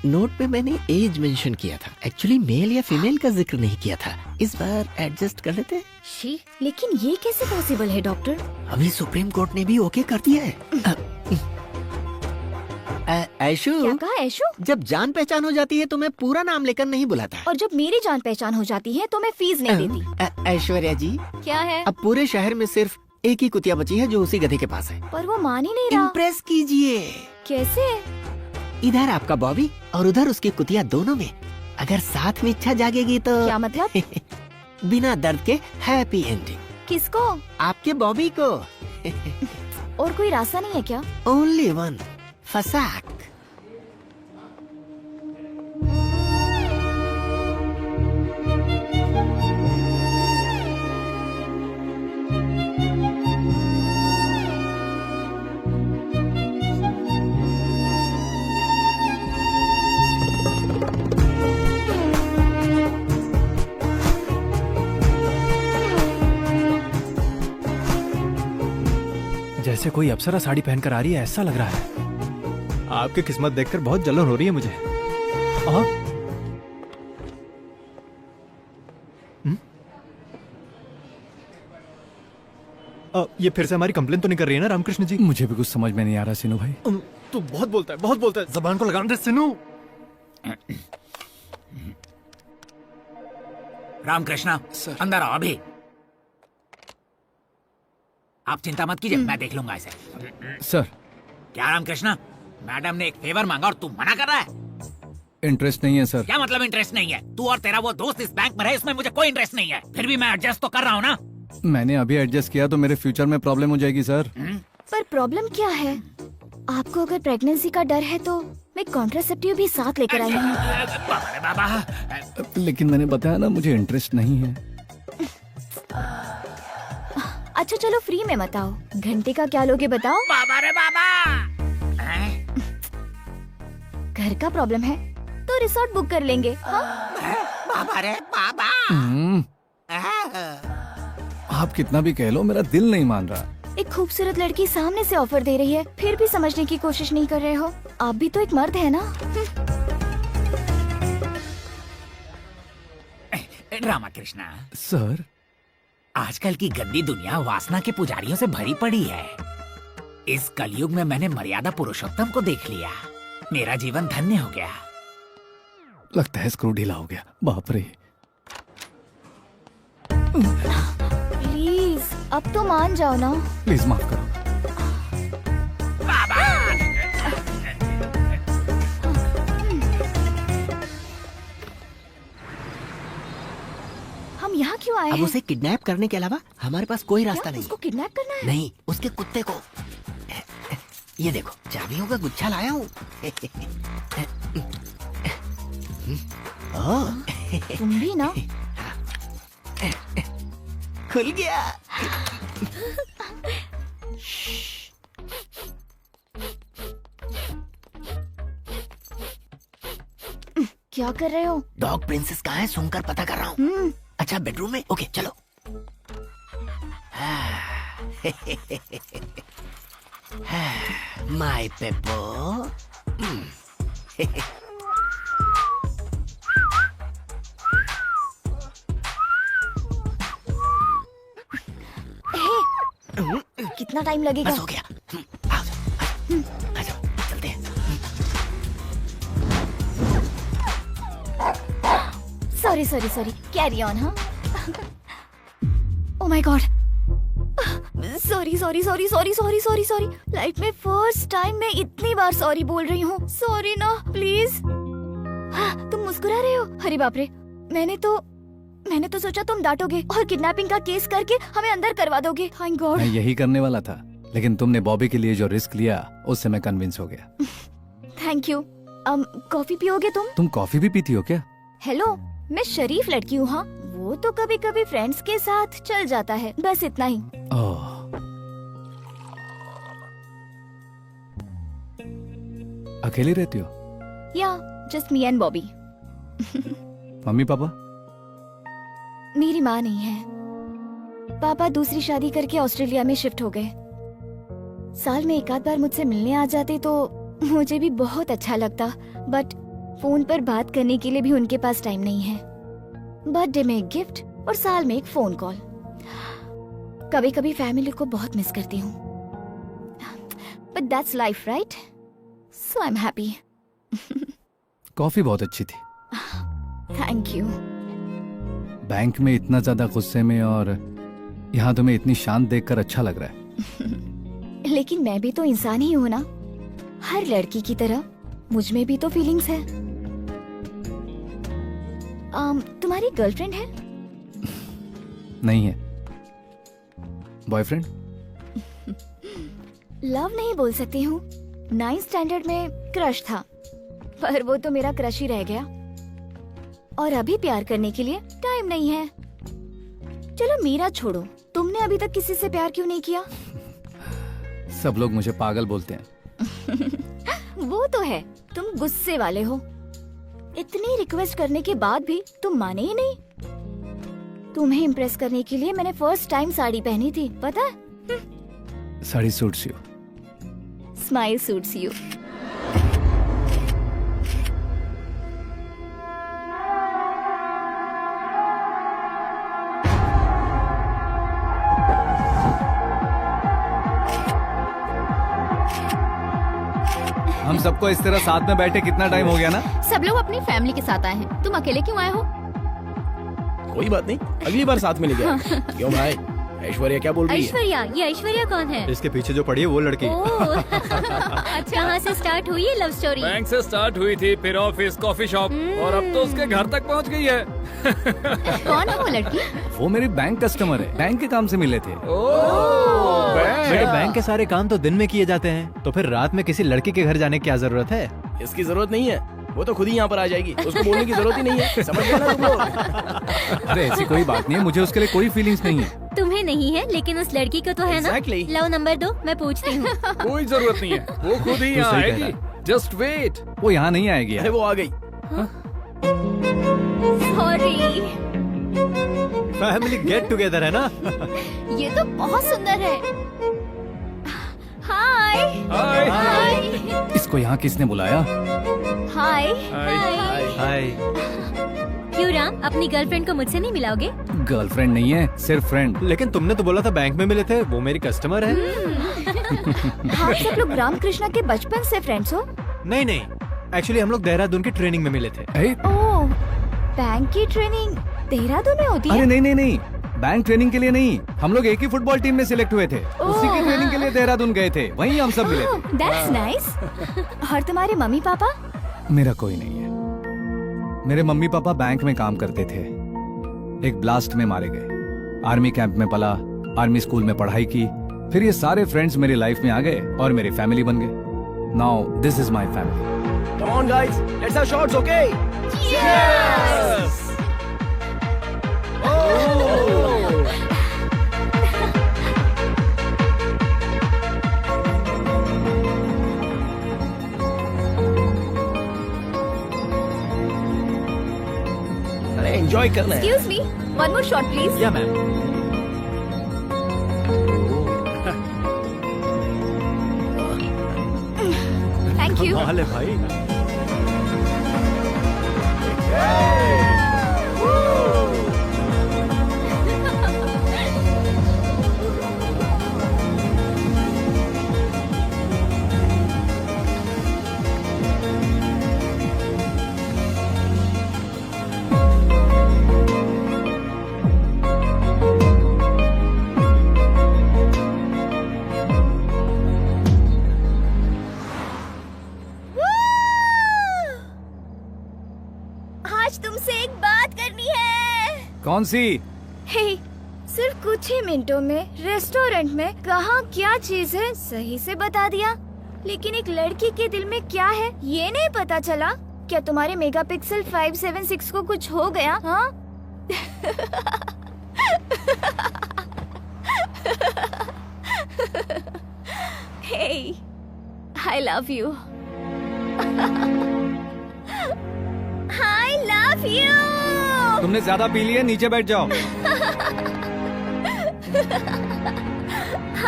S11: नोट पे मैंने एज मेंशन किया था, एक्चुअली मेल या फीमेल का जिक्र नहीं किया था। इस बार एडजस्ट कर लेते हैं।
S8: शी, लेकिन ये कैसे पॉसिबल है डॉक्टर?
S11: अभी सुप्रीम कोर्ट ने भी ओके कर दिया है। ऐशु,
S8: क्या कहा ऐशु?
S11: जब जान पहचान हो जाती है तो मैं पूरा नाम लेकर नहीं बुलाता।
S8: और जब मेरी जान पहचान हो जाती है तो मैं फीस नहीं देती।
S11: ऐश्वर्या जी,
S10: क्या है?
S11: अब पूरे शहर में सिर्फ एक ही कुतिया बची है जो उसी गधे के पास है।
S8: पर वो मान ही नहीं रहा।
S11: इम्प्रेस कीजिए।
S8: कैसे?
S11: इधर आपका बॉबी और उधर उसकी कुतिया, दोनों में अगर साथ में इच्छा जागेगी तो।
S8: क्या मतलब?
S11: बिना दर्द के हैप्पी एंडिंग।
S8: किसको?
S11: आपके बॉबी को।
S8: और कोई रास्ता नहीं है क्या?
S11: ओनली वन, फसाक।
S6: जैसे कोई अप्सरा साड़ी पहनकर आ रही है ऐसा लग रहा है। आपकी किस्मत देखकर बहुत जलन हो रही है मुझे। ये फिर से हमारी कंप्लेन तो नहीं कर रही है ना रामकृष्ण जी?
S2: मुझे भी कुछ समझ में नहीं आ रहा सिनू भाई।
S6: तू बहुत बोलता है, बहुत बोलता है। जबान को लगाना दे सिनू।
S9: रामकृष्णा, अंदर आओ अभी। आप चिंता मत कीजिए, मैं देख लूंगा इसे।
S2: सर,
S9: क्या रामकृष्णा, मैडम ने एक फेवर मांगा और तू मना कर रहा है?
S2: इंटरेस्ट नहीं है सर।
S9: क्या मतलब इंटरेस्ट नहीं है? तू और तेरा वो दोस्त इस बैंक में रहे, इसमें मुझे कोई इंटरेस्ट नहीं है। फिर भी मैं एडजस्ट तो कर रहा हूँ ना।
S2: मैंने अभी एडजस्ट किया तो मेरे फ्यूचर में प्रॉब्लम हो जाएगी सर।
S8: पर प्रॉब्लम क्या है? आपको अगर प्रेगनेंसी का डर है तो मैं कॉन्ट्रासेप्टिव भी साथ लेकर आई हूँ।
S9: बाबा,
S2: लेकिन मैंने बताया ना, मुझे इंटरेस्ट नहीं है।
S8: अच्छा चलो फ्री में मत आओ। घंटे का क्या लोगे बताओ?
S9: बाबा रे बाबा।
S8: घर का प्रॉब्लम है तो रिसोर्ट बुक कर लेंगे। हाँ?
S9: बाबा रे बाबा।
S2: आप कितना भी कह लो, मेरा दिल नहीं मान रहा।
S8: एक खूबसूरत लड़की सामने से ऑफर दे रही है, फिर भी समझने की कोशिश नहीं कर रहे हो। आप भी तो एक मर्द है ना?
S9: रामकृष्णा
S2: सर,
S9: आजकल की गंदी दुनिया वासना के पुजारियों से भरी पड़ी है। इस कलयुग में मैंने मर्यादा पुरुषोत्तम को देख लिया। मेरा जीवन धन्य हो गया।
S2: लगता है स्क्रू ढीला हो गया। बाप रे।
S8: प्लीज अब तो मान जाओ ना।
S2: प्लीज माफ करो।
S8: क्यों आए
S11: अब
S8: हैं?
S11: उसे किडनैप करने के अलावा हमारे पास कोई रास्ता
S8: क्या?
S11: नहीं।
S8: उसको किडनैप करना है?
S11: नहीं, उसके कुत्ते को। ये देखो, चाबियों का गुच्छा लाया हूँ।
S8: तुम भी ना।
S11: खुल गया।
S8: क्या कर रहे हो?
S11: डॉग प्रिंसेस कहाँ है सुनकर पता कर रहा हूँ। अच्छा, बेडरूम में? ओके चलो। माय पेपो।
S8: कितना टाइम लगेगा?
S11: बस हो गया। आ जाओ, चलते हैं।
S8: Sorry carry on. हाँ oh my god, sorry life में फर्स्ट टाइम मैं इतनी बार सॉरी बोल रही हूँ। सॉरी ना प्लीज। तुम मुस्कुरा रहे हो? अरे बाप रे, मैंने तो सोचा तुम डांटोगे और किडनैपिंग का केस करके हमें अंदर करवा दोगे। Thank God.
S2: मैं यही करने वाला था, लेकिन तुमने बॉबी के लिए जो रिस्क लिया उससे मैं कन्विंस हो गया।
S8: Thank you. कॉफी पियोगे तुम?
S2: तुम कॉफी भी पीती हो क्या?
S8: हेलो, मैं शरीफ लड़की हूँ। हाँ, वो तो कभी कभी फ्रेंड्स के साथ चल जाता है, बस इतना ही।
S2: ओह, अकेली रहती हो?
S8: या just me and Bobby.
S2: Mummy papa?
S8: मेरी माँ नहीं है। पापा दूसरी शादी करके ऑस्ट्रेलिया में शिफ्ट हो गए। साल में एक आध बार मुझसे मिलने आ जाते तो मुझे भी बहुत अच्छा लगता, बट फोन पर बात करने के लिए भी उनके पास टाइम नहीं है। बर्थडे में एक गिफ्ट और साल में एक फोन कॉल। कभी कभी फैमिली को बहुत मिस करती हूँ, but that's life right, so I am happy.
S2: Coffee बहुत अच्छी थी।
S8: Thank you.
S2: बैंक में इतना ज्यादा गुस्से में और यहाँ तुम्हें इतनी शांत देखकर अच्छा लग रहा है।
S8: लेकिन मैं भी तो इंसान ही हूँ ना, हर लड़की की तरह मुझ में भी तो फीलिंग्स है। तुम्हारी गर्लफ्रेंड है?
S2: नहीं है। बॉयफ्रेंड?
S8: लव नहीं बोल सकती हूँ। 9th स्टैंडर्ड में क्रश था, पर वो तो मेरा क्रश ही रह गया। और अभी प्यार करने के लिए टाइम नहीं है। चलो मेरा छोड़ो, तुमने अभी तक किसी से प्यार क्यों नहीं किया?
S2: सब लोग मुझे पागल बोलते हैं।
S8: वो तो है, तुम गुस्से वाले हो। इतनी रिक्वेस्ट करने के बाद भी तुम माने ही नहीं। तुम्हें इम्प्रेस करने के लिए मैंने फर्स्ट टाइम साड़ी पहनी थी, पता है?
S2: Sari suits you.
S8: Smile suits you.
S2: हम सबको इस तरह साथ में बैठे कितना टाइम हो गया ना?
S10: सब लोग अपनी फैमिली के साथ आए हैं, तुम अकेले क्यों आए हो?
S5: कोई बात नहीं, अगली बार साथ मिलेंगे। क्यों भाई, ऐश्वर्या क्या बोल रही है?
S10: ऐश्वर्या? ये ऐश्वर्या कौन है?
S6: इसके पीछे जो पड़ी है वो लड़की।
S10: अच्छा, कहाँ से स्टार्ट हुई है लव स्टोरी?
S4: बैंक से स्टार्ट हुई थी, फिर ऑफिस, कॉफी शॉप, और अब तो उसके घर तक पहुंच गई है।
S10: कौन है वो लड़की?
S2: वो मेरी बैंक कस्टमर है, बैंक के काम से मिले थे।
S6: मेरे बैंक के सारे काम तो दिन में किए जाते हैं, तो फिर रात में किसी लड़की के घर जाने की क्या जरूरत है?
S5: इसकी जरूरत नहीं है, वो तो खुद ही यहाँ पर आ जाएगी, उसको बोलने की जरूरत ही नहीं है। समझ गए ना तुम लोग?
S2: अरे ऐसी कोई बात नहीं है, मुझे उसके लिए कोई फीलिंग्स नहीं है।
S10: तुम्हें नहीं है, लेकिन उस लड़की को तो है ना?
S5: Exactly.
S10: लो नंबर दो, मैं पूछती हूँ।
S4: कोई जरूरत नहीं है, वो खुद ही
S2: तू
S4: यहाँ
S2: सही कह
S4: आएगी।
S2: रहा
S4: जस्ट वेट।
S2: वो यहाँ नहीं आएगी
S5: अरे
S2: यार।
S5: वो आ गई।
S10: सॉरी।
S6: फैमिली गेट टुगेदर है ना?
S10: ये तो बहुत सुंदर है। हाय हाय
S2: इसको यहाँ किसने बुलाया?
S10: हाय
S6: हाय।
S10: क्यों राम, अपनी गर्लफ्रेंड को मुझसे नहीं मिलाओगे?
S2: गर्लफ्रेंड नहीं है, सिर्फ फ्रेंड।
S6: लेकिन तुमने तो बोला था बैंक में मिले थे, वो मेरी कस्टमर है।
S8: आप सब लोग रामकृष्णा के बचपन से फ्रेंड्स हो?
S6: नहीं नहीं, एक्चुअली हम लोग देहरादून की ट्रेनिंग में मिले थे।
S8: ओह, बैंक की ट्रेनिंग देहरादून में होती है?
S2: अरे नहीं, बैंक ट्रेनिंग के लिए नहीं, हम लोग एक ही फुटबॉल टीम में सिलेक्ट हुए थे, उसी की ट्रेनिंग के लिए देहरादून गए थे, वहीं हम सब मिले थे।
S8: That's nice. और तुम्हारे मम्मी पापा?
S2: मेरा कोई नहीं है। मेरे मम्मी पापा बैंक में काम करते थे, एक ब्लास्ट में मारे गए। आर्मी कैंप में पला, आर्मी स्कूल में पढ़ाई की, फिर ये सारे फ्रेंड्स मेरी लाइफ में आ गए और मेरी फैमिली बन गए। Now this is my family.
S5: Come on, guys. Let's have shots, okay? Cheers! अरे enjoy करना है।
S8: Excuse me, one more shot, please.
S6: या मैम।
S8: Thank you.
S6: हाल है भाई।
S8: आज तुमसे एक बात करनी है।
S2: कौन सी?
S8: हे, सिर्फ कुछ ही मिनटों में रेस्टोरेंट में कहाँ क्या चीज है सही से बता दिया, लेकिन एक लड़की के दिल में क्या है ये नहीं पता चला। क्या तुम्हारे मेगापिक्सल 576 को कुछ हो गया? हाँ? Hey, I love you. I love you.
S2: तुमने ज्यादा पी लिया, नीचे बैठ जाओ।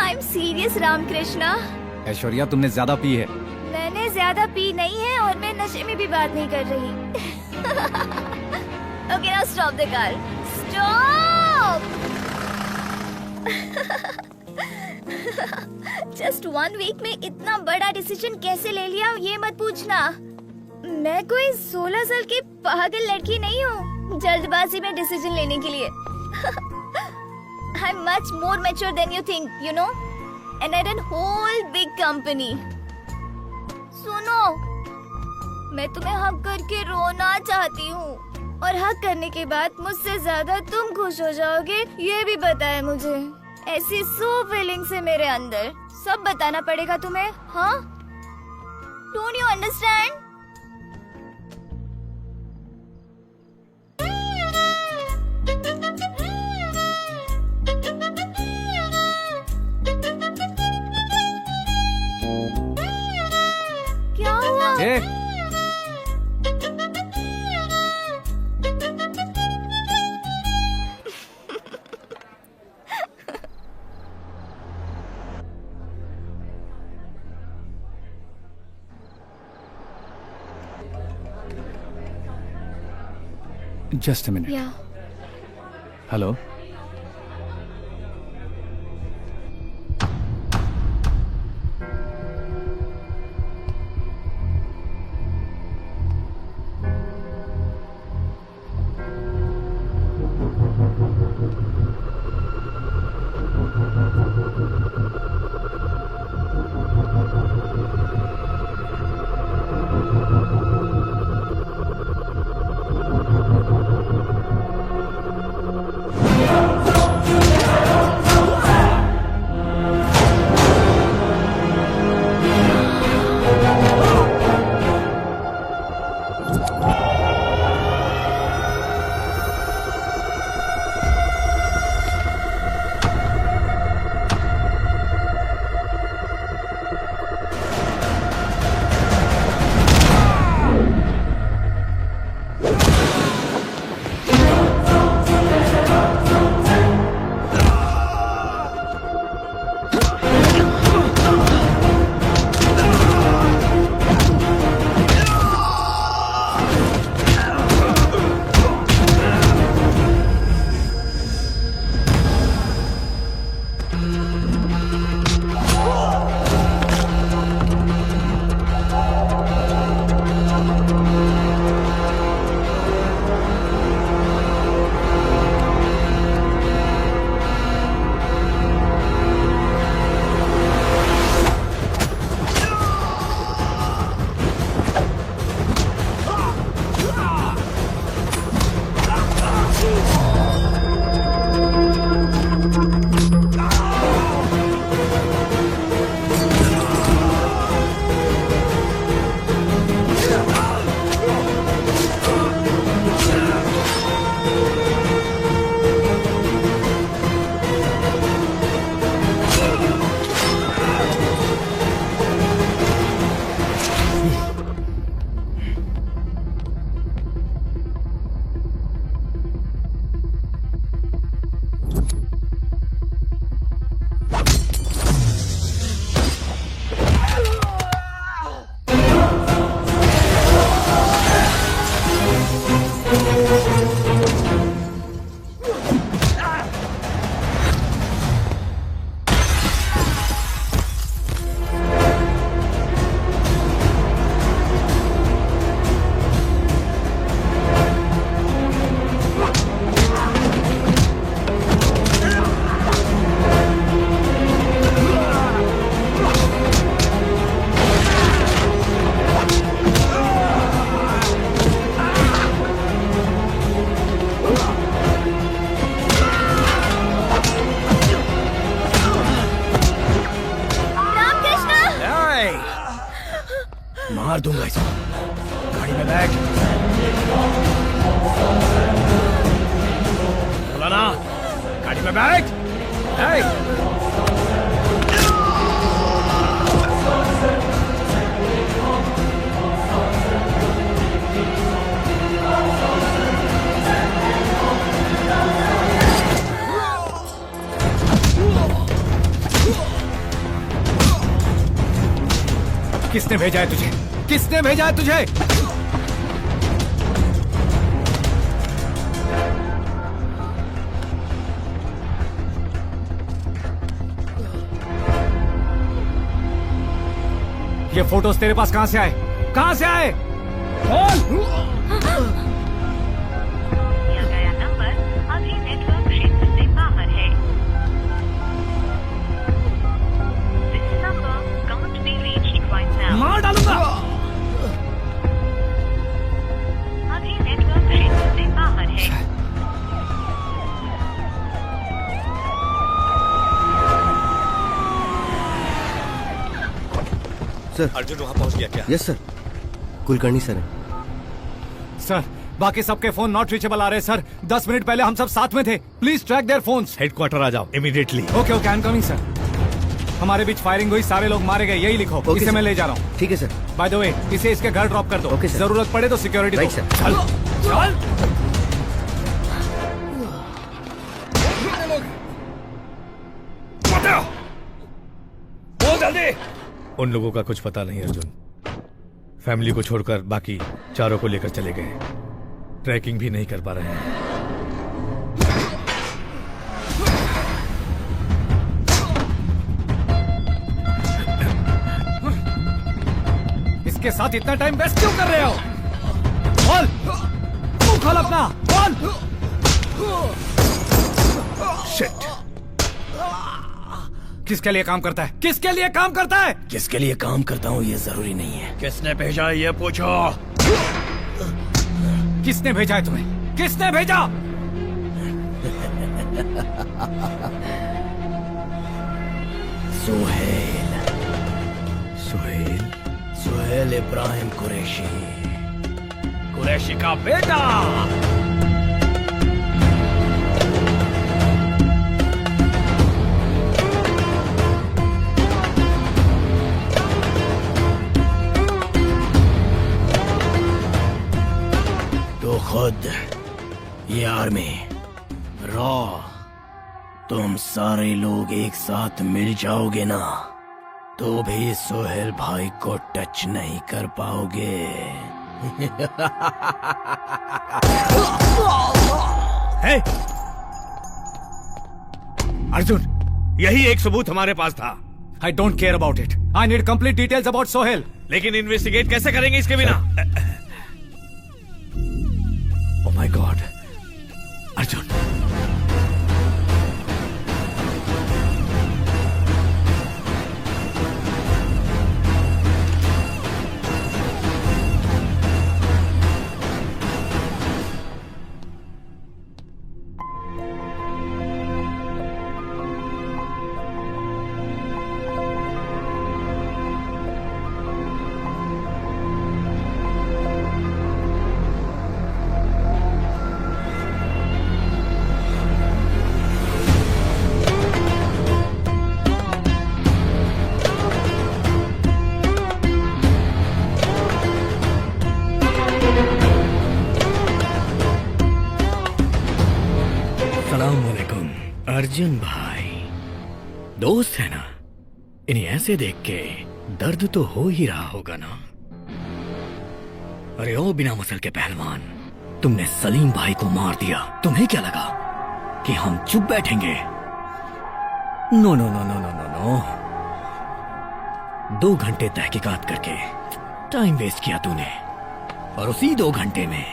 S8: I'm serious, Ramakrishna.
S2: ऐश्वर्या तुमने ज्यादा पी है।
S8: मैंने ज्यादा पी नहीं है और मैं नशे में भी बात नहीं कर रही। Okay, now stop the car. Stop. Just 1 week में इतना बड़ा डिसीजन कैसे ले लिया ये मत पूछना। मैं कोई 16 साल की पागल लड़की नहीं हूँ जल्दबाजी में डिसीजन लेने के लिए। I'm much more mature than you think, you know, and I run whole big company. सुनो, मैं तुम्हें हक करके रोना चाहती हूँ और हक करने के बाद मुझसे ज्यादा तुम खुश हो जाओगे ये भी पता है मुझे। ऐसी फीलिंग्स है मेरे अंदर, सब बताना पड़ेगा तुम्हें, हाँ? Don't you understand? क्या हुआ?
S2: Just a minute.
S8: Yeah.
S2: Hello.
S5: मार दूंगा इसको। गाड़ी में बैठ। बोला ना, गाड़ी में बैठ।
S2: किसने भेजा है तुझे? किसने भेजा है तुझे? ये फोटोज तेरे पास कहां से आए? कहां से आए? बोल!
S12: दिया गया नंबर अभी नेटवर्क क्षेत्र से बाहर है। This number can't be reached right now.
S2: मार डालूंगा।
S12: अभी नेटवर्क क्षेत्र से बाहर है।
S13: सर,
S3: अर्जुन वहां पहुंच गया क्या?
S13: यस सर, कुलकर्णी सर है।
S2: सर, बाकी सबके फोन नॉट रीचेबल आ रहे हैं सर। 10 मिनट पहले हम सब साथ में थे। Please track their phones.
S3: Headquarter आ जाओ immediately.
S2: Okay okay, I am coming sir. हमारे बीच फायरिंग हुई, सारे लोग मारे गए, यही लिखो। इसे मैं ले जा रहा हूँ।
S13: ठीक है सर।
S2: बाय द वे, इसे इसके घर ड्रॉप कर दो।
S13: Okay sir.
S2: जरूरत पड़े तो सिक्योरिटी दो।
S13: सर।
S2: चल चल।
S3: बोल जल्दी। उन लोगों का कुछ पता नहीं अर्जुन। फैमिली को छोड़कर बाकी चारों को लेकर चले गए। ट्रैकिंग भी नहीं कर पा रहे हैं।
S2: इसके साथ इतना टाइम वेस्ट क्यों कर रहे हो? बोल, मुंह खोल अपना, बोल।
S3: शिट।
S2: किसके लिए काम करता है? किसके लिए काम करता है?
S5: किसके लिए काम करता हूँ ये जरूरी नहीं है। किसने भेजा ये पूछो।
S2: किसने भेजा है तुम्हें? किसने भेजा?
S5: सुहेल।
S3: सुहेल?
S5: सुहेल इब्राहिम कुरैशी, कुरैशी का बेटा। तो खुद ये आर्मी रॉ, तुम सारे लोग एक साथ मिल जाओगे ना, तो भी सोहेल भाई को टच नहीं कर पाओगे।
S3: है? अर्जुन, यही एक सबूत हमारे पास था।
S2: I don't care about it. I need complete details about Sohail.
S3: लेकिन इन्वेस्टिगेट कैसे करेंगे इसके बिना? ओह माय गॉड, अर्जुन।
S5: अर्जुन भाई, दोस्त है ना? इन्हें ऐसे देख के दर्द तो हो ही रहा होगा ना। अरे ओ बिना मसल के पहलवान, तुमने सलीम भाई को मार दिया। तुम्हें क्या लगा कि हम चुप बैठेंगे? No no no no no no no. 2 घंटे तहकीकात करके टाइम वेस्ट किया तूने, और उसी 2 घंटे में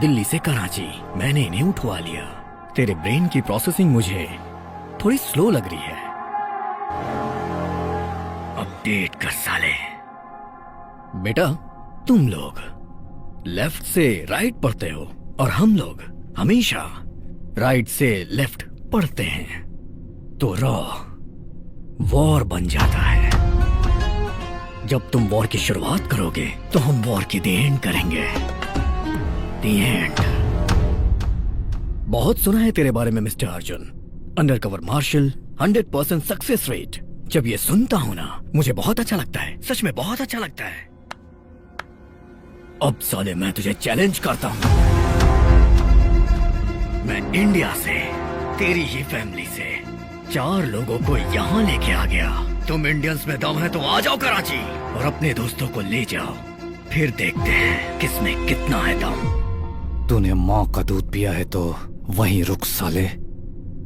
S5: दिल्ली से कराची मैंने इन्हें उठवा लिया। तेरे ब्रेन की प्रोसेसिंग मुझे थोड़ी स्लो लग रही है। अपडेट कर साले। बेटा, तुम लोग लेफ्ट से राइट पढ़ते हो और हम लोग हमेशा राइट से लेफ्ट पढ़ते हैं, तो रॉ वॉर बन जाता है। जब तुम वॉर की शुरुआत करोगे तो हम वॉर की द एंड करेंगे। The end. बहुत सुना है तेरे बारे में mister Arjun, undercover marshal, 100% success rate. जब ये सुनता हूं ना, मुझे बहुत अच्छा लगता है, सच में बहुत अच्छा लगता है। अब साले मैं तुझे चैलेंज करता हूं। मैं इंडिया से, तेरी ही फैमिली से 4 लोगों को यहाँ लेके आ गया। तुम इंडियंस में दम है तो आ जाओ कराची और अपने दोस्तों को ले जाओ, फिर देखते हैं किसमें कितना है दम।
S2: तूने माँ का दूध पिया है तो वहीं रुक साले,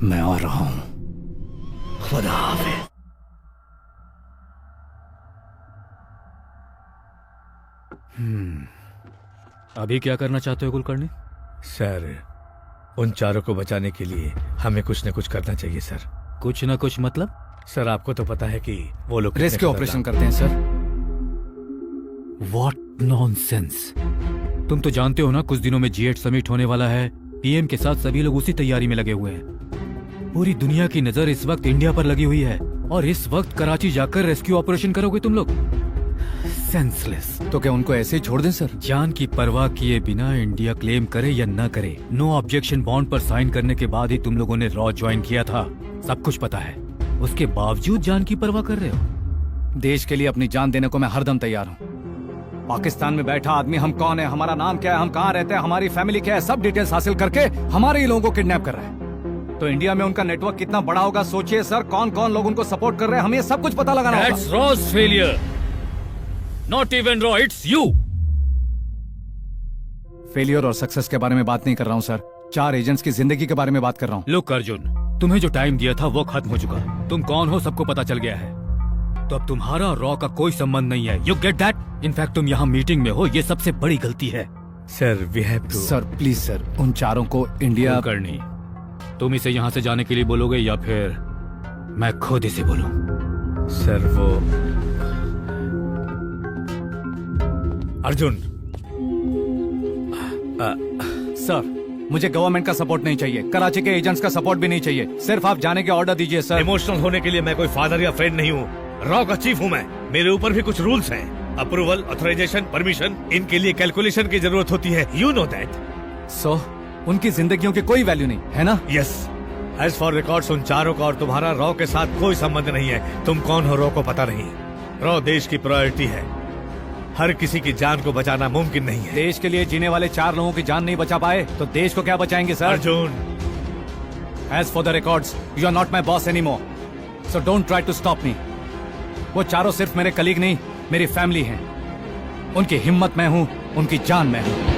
S2: मैं आ रहा हूं।
S5: खुदा हाफिज।
S4: अभी क्या करना चाहते हो कुलकर्णी?
S3: सर, उन 4 को बचाने के लिए हमें कुछ न कुछ करना चाहिए सर।
S4: कुछ न कुछ मतलब?
S3: सर, आपको तो पता है कि वो लोग
S2: रेस्क्यू ऑपरेशन करते हैं सर।
S4: What nonsense. तुम तो जानते हो ना, कुछ दिनों में G8 समिट होने वाला है। पीएम के साथ सभी लोग उसी तैयारी में लगे हुए हैं। पूरी दुनिया की नजर इस वक्त इंडिया पर लगी हुई है और इस वक्त कराची जाकर रेस्क्यू ऑपरेशन करोगे तुम लोग? सेंसलेस।
S2: तो क्या उनको ऐसे ही छोड़ दें सर?
S4: जान की परवाह किए बिना इंडिया क्लेम करे या न करे, नो ऑब्जेक्शन बॉन्ड पर साइन करने के बाद ही तुम लोगों ने रॉ ज्वाइन किया था। सब कुछ पता है, उसके बावजूद जान की परवाह कर रहे हो।
S2: देश के लिए अपनी जान देने को मैं हरदम तैयार हूँ। पाकिस्तान में बैठा आदमी हम कौन है, हमारा नाम क्या है, हम कहाँ रहते हैं, हमारी फैमिली क्या है, सब डिटेल्स हासिल करके हमारे ही लोगों को किडनैप कर रहा है। तो इंडिया में उनका नेटवर्क कितना बड़ा होगा सोचिए सर। कौन कौन लोग उनको सपोर्ट कर रहे हैं, हमें सब कुछ पता लगाना होगा।
S4: That's Raw's failure. Not even Raw, it's you.
S2: Failure और सक्सेस के बारे में बात नहीं कर रहा हूँ सर, 4 एजेंट्स की जिंदगी के बारे में बात कर रहा हूँ।
S4: लुक अर्जुन, तुम्हें जो टाइम दिया था वो खत्म हो चुका। तुम कौन हो सबको पता चल गया है, तो अब तुम्हारा रॉ का कोई संबंध नहीं है। You get that? इनफैक्ट तुम यहाँ मीटिंग में हो, ये सबसे बड़ी गलती है।
S3: Sir, we have to.
S2: Sir please sir, उन 4 को इंडिया
S4: करनी। तुम इसे यहाँ से जाने के लिए बोलोगे या फिर मैं खुद इसे बोलूं?
S3: सर वो अर्जुन।
S2: सर, मुझे गवर्नमेंट का सपोर्ट नहीं चाहिए, कराची के एजेंट्स का सपोर्ट भी नहीं चाहिए, सिर्फ आप जाने के ऑर्डर दीजिए सर।
S3: इमोशनल होने के लिए मैं कोई फादर या फ्रेंड नहीं हूँ, रॉ का चीफ हूँ मैं। मेरे ऊपर भी कुछ रूल्स हैं, अप्रूवल, ऑथराइजेशन, परमिशन, इनके लिए कैलकुलेशन की जरूरत होती है। You know that.
S2: सो उनकी जिंदगियों की कोई वैल्यू नहीं है ना?
S3: यस। एज फॉर रिकॉर्ड्स, उन 4 का और तुम्हारा रॉ के साथ कोई संबंध नहीं है। तुम कौन हो रॉ को पता नहीं। रॉ देश की प्रायोरिटी है, हर किसी की जान को बचाना मुमकिन नहीं है।
S2: देश के लिए जीने वाले 4 लोगों की जान नहीं बचा पाए तो देश को क्या बचाएंगे sir?
S3: Arjun,
S2: as for the records, you are not my boss anymore, so don't try to stop me. वो 4 सिर्फ मेरे कलीग नहीं, मेरी फैमिली हैं। उनकी हिम्मत मैं हूं, उनकी जान मैं हूं।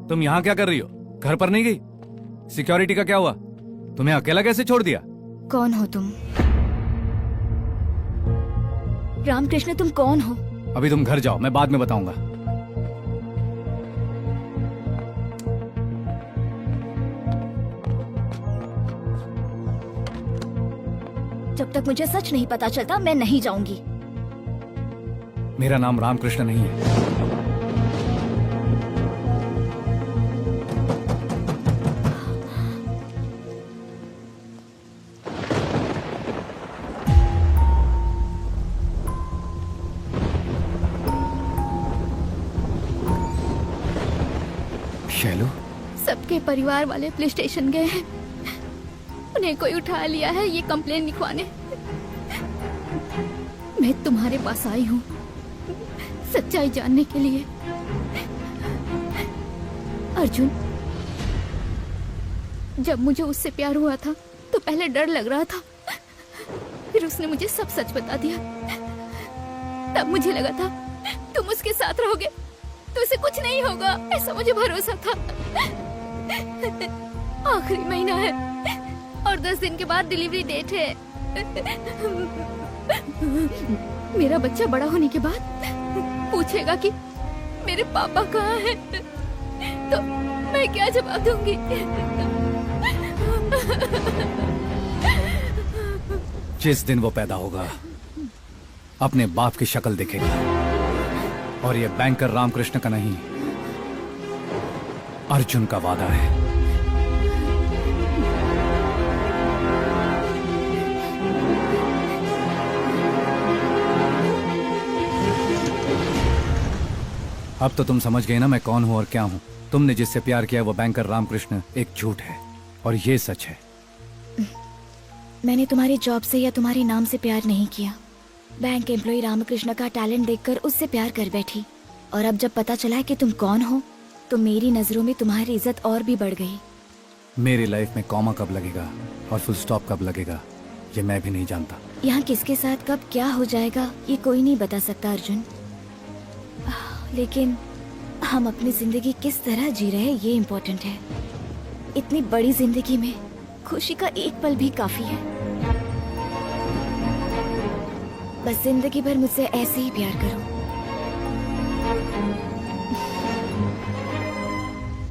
S2: तुम यहाँ क्या कर रही हो? घर पर नहीं गई? सिक्योरिटी का क्या हुआ? तुम्हें अकेला कैसे छोड़ दिया?
S8: कौन हो तुम? रामकृष्ण, तुम कौन हो?
S2: अभी तुम घर जाओ, मैं बाद में बताऊंगा।
S8: जब तक मुझे सच नहीं पता चलता मैं नहीं जाऊंगी।
S2: मेरा नाम रामकृष्ण नहीं है। शैलू,
S8: सबके परिवार वाले पुलिस स्टेशन गए हैं, उन्हें कोई उठा लिया है ये कंप्लेन लिखवाने। मैं तुम्हारे पास आई हूँ सच्चाई जानने के लिए। अर्जुन, जब मुझे उससे प्यार हुआ था तो पहले डर लग रहा था, फिर उसने मुझे सब सच बता दिया। तब मुझे लगा था तुम उसके साथ रहोगे तो उसे कुछ नहीं होगा, ऐसा मुझे भरोसा था। आखिरी महीना है और 10 दिन के बाद डिलीवरी डेट है। मेरा बच्चा बड़ा होने के बाद पूछेगा कि मेरे पापा कहाँ हैं, तो मैं क्या जवाब दूंगी?
S2: जिस दिन वो पैदा होगा अपने बाप की शक्ल दिखेगा, और ये बैंकर रामकृष्ण का नहीं, अर्जुन का वादा है। अब तो तुम समझ गए ना मैं कौन हूं और क्या हूं। तुमने जिससे प्यार किया वो बैंकर रामकृष्ण एक झूठ है और ये सच है।
S8: मैंने तुम्हारी जॉब से या तुम्हारे नाम से प्यार नहीं किया। बैंक एम्प्लॉय रामकृष्ण का टैलेंट देखकर उससे प्यार कर बैठी, और अब जब पता चला है कि तुम कौन हो तो मेरी नजरों में तुम्हारी इज्जत और भी बढ़ गई।
S2: मेरी लाइफ में कॉमा कब लगेगा और फुल स्टॉप कब लगेगा ये मैं भी नहीं जानता।
S8: यहाँ किसके साथ कब क्या हो जाएगा ये कोई नहीं बता सकता अर्जुन, लेकिन हम अपनी जिंदगी किस तरह जी रहे हैं ये इम्पोर्टेंट है। इतनी बड़ी जिंदगी में खुशी का एक पल भी काफी है। बस जिंदगी भर मुझसे ऐसे ही प्यार करो।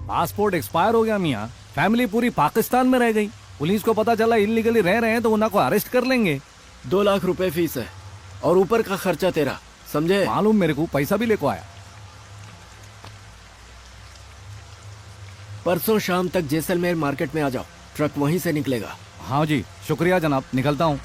S2: पासपोर्ट एक्सपायर हो गया मियाँ, फैमिली पूरी पाकिस्तान में रह गई। पुलिस को पता चला इलीगली रह रहे हैं तो उन्हें को अरेस्ट कर लेंगे।
S5: 2 लाख रुपए फीस है और ऊपर का खर्चा तेरा, समझे?
S2: मालूम मेरे को, पैसा भी लेको आया।
S5: परसों शाम तक जैसलमेर मार्केट में आ जाओ, ट्रक वहीं से निकलेगा।
S2: हाँ जी शुक्रिया जनाब, निकलता हूँ।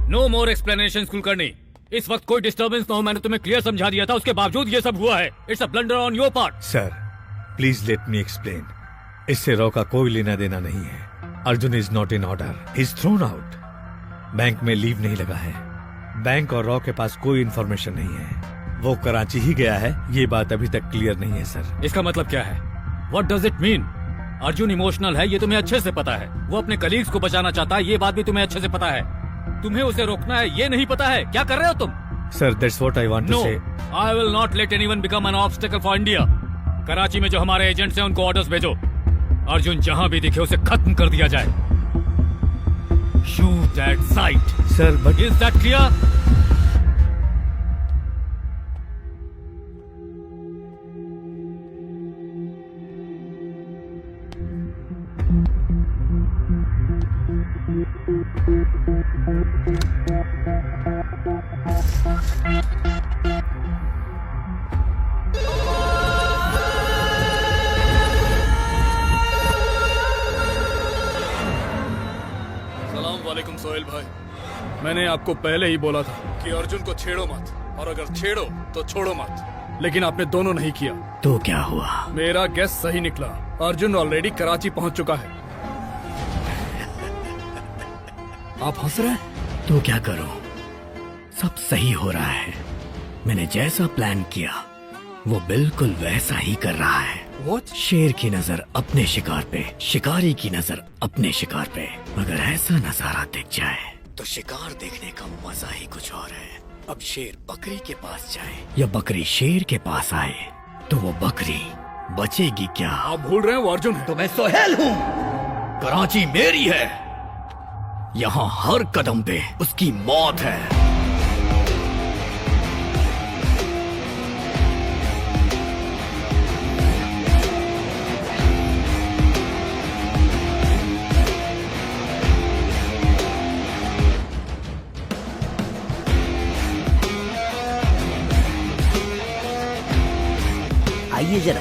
S4: नो मोर एक्सप्लेनेशन कुलकर्णी। इस वक्त कोई डिस्टर्बेंस ना हो, मैंने तुम्हें क्लियर समझा दिया था, उसके बावजूद ये सब हुआ है। It's a blunder on your part.
S3: Sir please let me explain. इससे रॉ का कोई लेना देना नहीं है। Arjun is not in order, he is thrown out. Bank में लीव नहीं लगा है। बैंक और रॉ के पास कोई इंफॉर्मेशन नहीं है। वो कराची ही गया है, ये बात अभी तक क्लियर नहीं है सर।
S4: इसका मतलब क्या है? What does it mean? Arjun emotional है, ये तुम्हें अच्छे से पता है। वो अपने कलीग्स को बचाना चाहता है, ये बात भी तुम्हें अच्छे से पता है। तुम्हें उसे रोकना है, ये नहीं पता है। क्या कर रहे हो तुम?
S3: Sir that's what I want to say.
S4: I will not let anyone become an obstacle for India. Karachi में जो हमारे एजेंट्स हैं उनको ऑर्डर्स भेजो। अर्जुन जहां भी दिखे उसे खत्म कर दिया जाए। Shoot at site.
S3: Sir but
S4: is that clear?
S14: वालेकुम सोहेल भाई, मैंने आपको पहले ही बोला था कि अर्जुन को छेड़ो मत, और अगर छेड़ो तो छोड़ो मत, लेकिन आपने दोनों नहीं किया।
S5: तो क्या हुआ?
S14: मेरा गेस सही निकला। अर्जुन ऑलरेडी कराची पहुंच चुका है। आप हंस रहे हैं?
S5: तो क्या करूं? सब सही हो रहा है। मैंने जैसा प्लान किया वो बिल्कुल वैसा ही कर रहा है।
S14: What?
S5: शेर की नजर अपने शिकार पे, शिकारी की नजर अपने शिकार पे। अगर ऐसा नजारा दिख जाए तो शिकार देखने का मजा ही कुछ और है। अब शेर बकरी के पास जाए या बकरी शेर के पास आए तो वो बकरी बचेगी क्या?
S14: आप भूल रहे हैं वो अर्जुन है।
S5: तो मैं सोहेल हूँ। कराची मेरी है। यहाँ हर कदम पे उसकी मौत है।
S11: आइए जरा।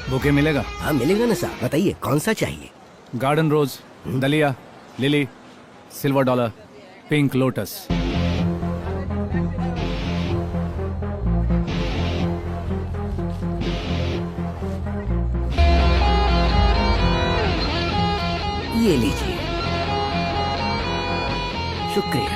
S2: बुके मिलेगा?
S11: हाँ मिलेगा ना साहब, बताइए कौन सा चाहिए?
S2: गार्डन रोज, दलिया, lily, silver dollar, pink lotus.
S11: ये लीजिए। शुक्रिया।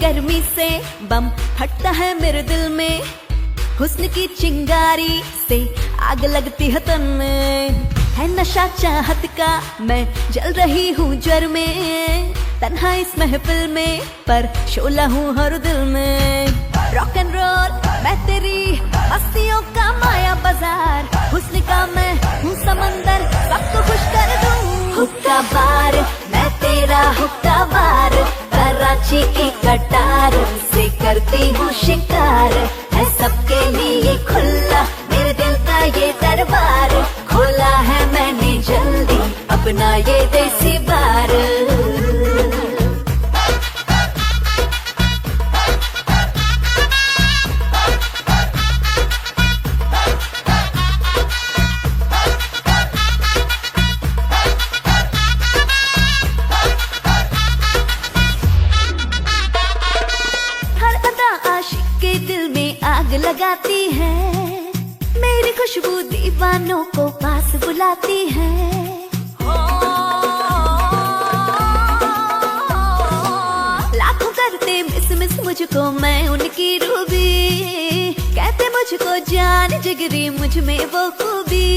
S15: गर्मी से बम फटता है मेरे दिल में, हुस्न की चिंगारी से आग लगती है तन में, है नशा चाहत का मैं जल रही हूँ जर में, तन्हा इस महफिल में पर शोला हूँ हर दिल में। रॉक एंड रोल मैं तेरी मस्तियों का माया बाजार, हुस्न का मैं हूँ समंदर, सबको खुश कर दूँ। हुक्का बार मैं तेरा हुक्का बार, कराची की कटार से करती हूँ शिकार, है सबके लिए खुला मेरे दिल का ये दरबार, खोला है मैंने जल्दी अपना ये देसी बार। लगाती है मेरी खुशबू दीवानों को पास बुलाती है। लाखों करते मिस मुझको मैं उनकी रूबी, कहते मुझको जान जिगरी मुझ में वो खूबी।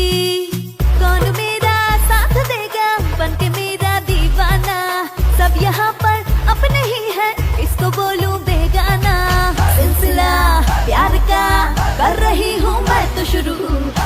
S15: कौन मेरा साथ देगा बनके मेरा दीवाना, सब यहाँ पर अपने ही है इसको बोलूं बेगाना। सिलसिला प्यार का कर रही हूँ मैं तो शुरू,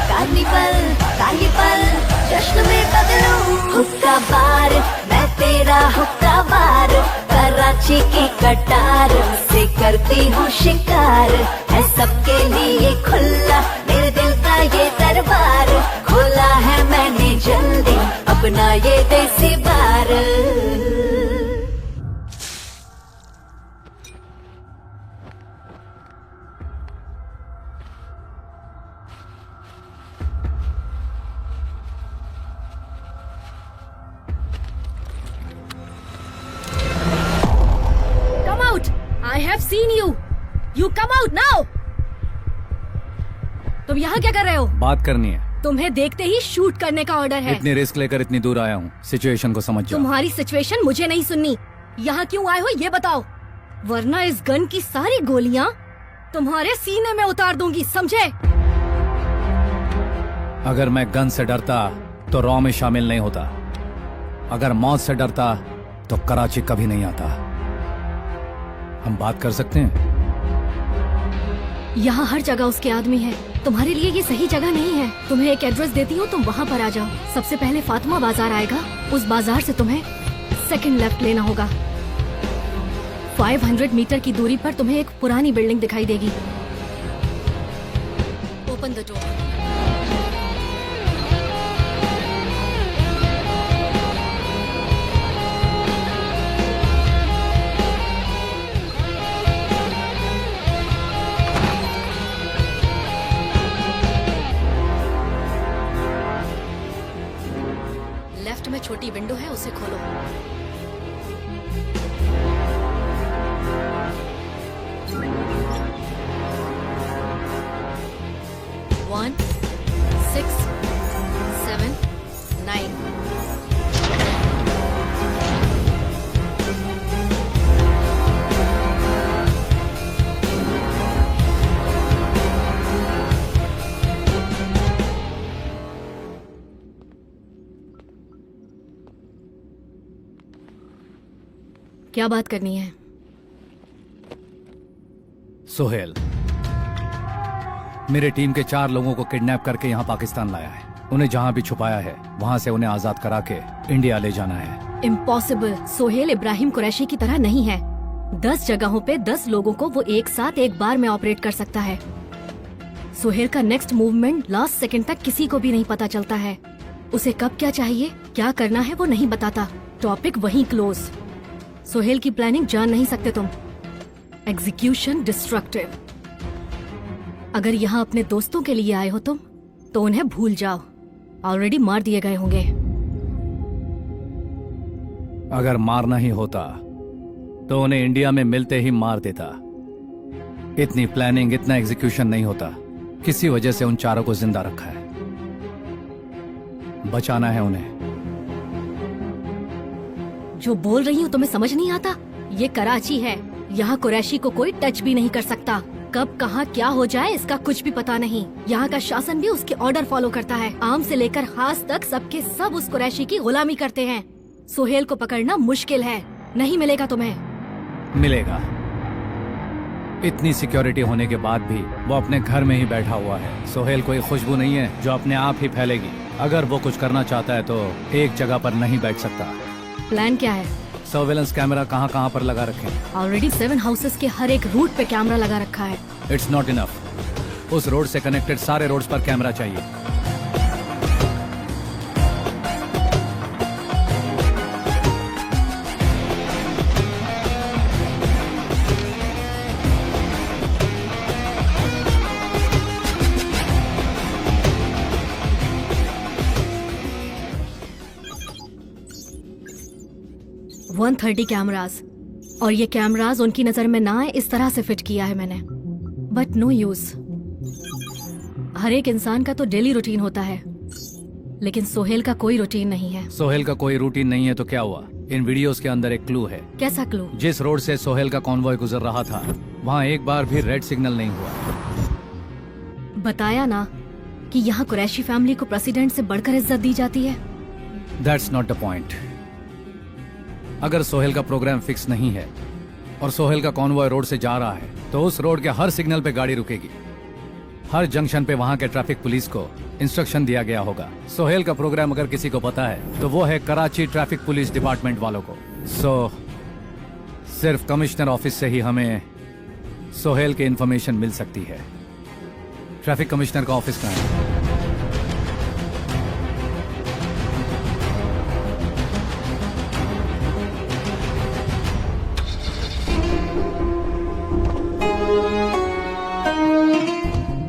S15: कार्निवल का ये पल जश्न में बदलूं। हुक्का बार मैं तेरा हुक्का बार, कराची की कटार से करती हूँ शिकार, है सबके लिए खुला मेरे दिल का ये दरबार, खोला है मैंने जल्दी अपना ये देसी बार।
S10: I have seen you. You come out now. तुम यहाँ क्या कर रहे हो?
S2: बात करनी है।
S10: तुम्हें देखते ही शूट करने का ऑर्डर है।
S2: इतनी रिस्क लेकर इतनी दूर आया हूँ, सिचुएशन को समझ जाओ।
S10: तुम्हारी सिचुएशन मुझे नहीं सुननी। यहाँ क्यों आए हो ये बताओ, वरना इस गन की सारी गोलियाँ तुम्हारे सीने में उतार दूंगी, समझे?
S2: अगर मैं गन से डरता तो रॉ में शामिल नहीं होता, अगर मौत से डरता तो कराची कभी नहीं आता। हम बात कर सकते हैं?
S10: यहाँ हर जगह उसके आदमी है, तुम्हारे लिए ये सही जगह नहीं है। तुम्हें एक एड्रेस देती हूँ, तुम वहाँ पर आ जाओ। सबसे पहले फातिमा बाजार आएगा, उस बाजार से तुम्हें सेकंड लेफ्ट लेना होगा। 500 मीटर की दूरी पर तुम्हें एक पुरानी बिल्डिंग दिखाई देगी। Open the door. में छोटी विंडो है, उसे खोलो। One, 6, 7, 9। क्या बात करनी है?
S2: सोहेल मेरे टीम के 4 लोगों को किडनैप करके यहाँ पाकिस्तान लाया है। उन्हें जहाँ भी छुपाया है वहाँ से उन्हें आजाद करा के इंडिया ले जाना है।
S10: इम्पॉसिबल। सोहेल इब्राहिम कुरैशी की तरह नहीं है। 10 जगहों पे 10 लोगों को वो एक साथ एक बार में ऑपरेट कर सकता है। सोहेल का नेक्स्ट मूवमेंट लास्ट सेकंड तक किसी को भी नहीं पता चलता है। उसे कब क्या चाहिए, क्या करना है वो नहीं बताता। टॉपिक वहीं क्लोज। सोहेल की प्लानिंग जान नहीं सकते तुम। Execution destructive. अगर यहाँ अपने दोस्तों के लिए आए हो तुम तो उन्हें भूल जाओ, ऑलरेडी मार दिए गए होंगे।
S2: अगर मारना ही होता तो उन्हें इंडिया में मिलते ही मार देता। इतनी प्लानिंग, इतना एग्जीक्यूशन नहीं होता। किसी वजह से उन चारों को जिंदा रखा है। बचाना है उन्हें।
S10: जो बोल रही हूँ तुम्हें समझ नहीं आता? ये कराची है, यहाँ कुरैशी को कोई टच भी नहीं कर सकता। कब कहाँ क्या हो जाए इसका कुछ भी पता नहीं। यहाँ का शासन भी उसके ऑर्डर फॉलो करता है। आम से लेकर खास तक सबके सब उस कुरैशी की गुलामी करते हैं। सोहेल को पकड़ना मुश्किल है, नहीं मिलेगा तुम्हें।
S2: मिलेगा। इतनी सिक्योरिटी होने के बाद भी वो अपने घर में ही बैठा हुआ है। सोहेल कोई खुशबू नहीं है जो अपने आप ही फैलेगी। अगर वो कुछ करना चाहता है तो एक जगह पर नहीं बैठ सकता।
S10: प्लान क्या है?
S2: सर्वेलेंस कैमरा कहाँ कहाँ पर लगा रखे हैं?
S10: ऑलरेडी 7 हाउसेस के हर एक रूट पे कैमरा लगा रखा है।
S2: It's not enough. उस रोड से कनेक्टेड सारे रोड्स पर कैमरा चाहिए।
S10: वन 130 कैमराज, और ये कैमराज उनकी नजर में ना आए इस तरह से फिट किया है मैंने। But no use. हर एक इंसान का तो डेली रूटीन होता है, लेकिन सोहेल का कोई रूटीन नहीं है।
S2: सोहेल का कोई रूटीन नहीं है तो क्या हुआ? इन वीडियोस के अंदर एक क्लू है।
S10: कैसा क्लू?
S2: जिस रोड से सोहेल का कॉन्वॉय गुजर रहा था वहाँ एक बार भी रेड सिग्नल नहीं हुआ।
S10: बताया ना कि यहाँ कुरैशी फैमिली को प्रेसिडेंट से बढ़कर इज्जत दी जाती है।
S2: That's not the point. अगर सोहेल का प्रोग्राम फिक्स नहीं है और सोहेल का कॉन्वॉय रोड से जा रहा है तो उस रोड के हर सिग्नल पे गाड़ी रुकेगी। हर जंक्शन पे वहाँ के ट्रैफिक पुलिस को इंस्ट्रक्शन दिया गया होगा। सोहेल का प्रोग्राम अगर किसी को पता है तो वो है कराची ट्रैफिक पुलिस डिपार्टमेंट वालों को। सिर्फ कमिश्नर ऑफिस से ही हमें सोहेल की इंफॉर्मेशन मिल सकती है। ट्रैफिक कमिश्नर का ऑफिस कहाँ है?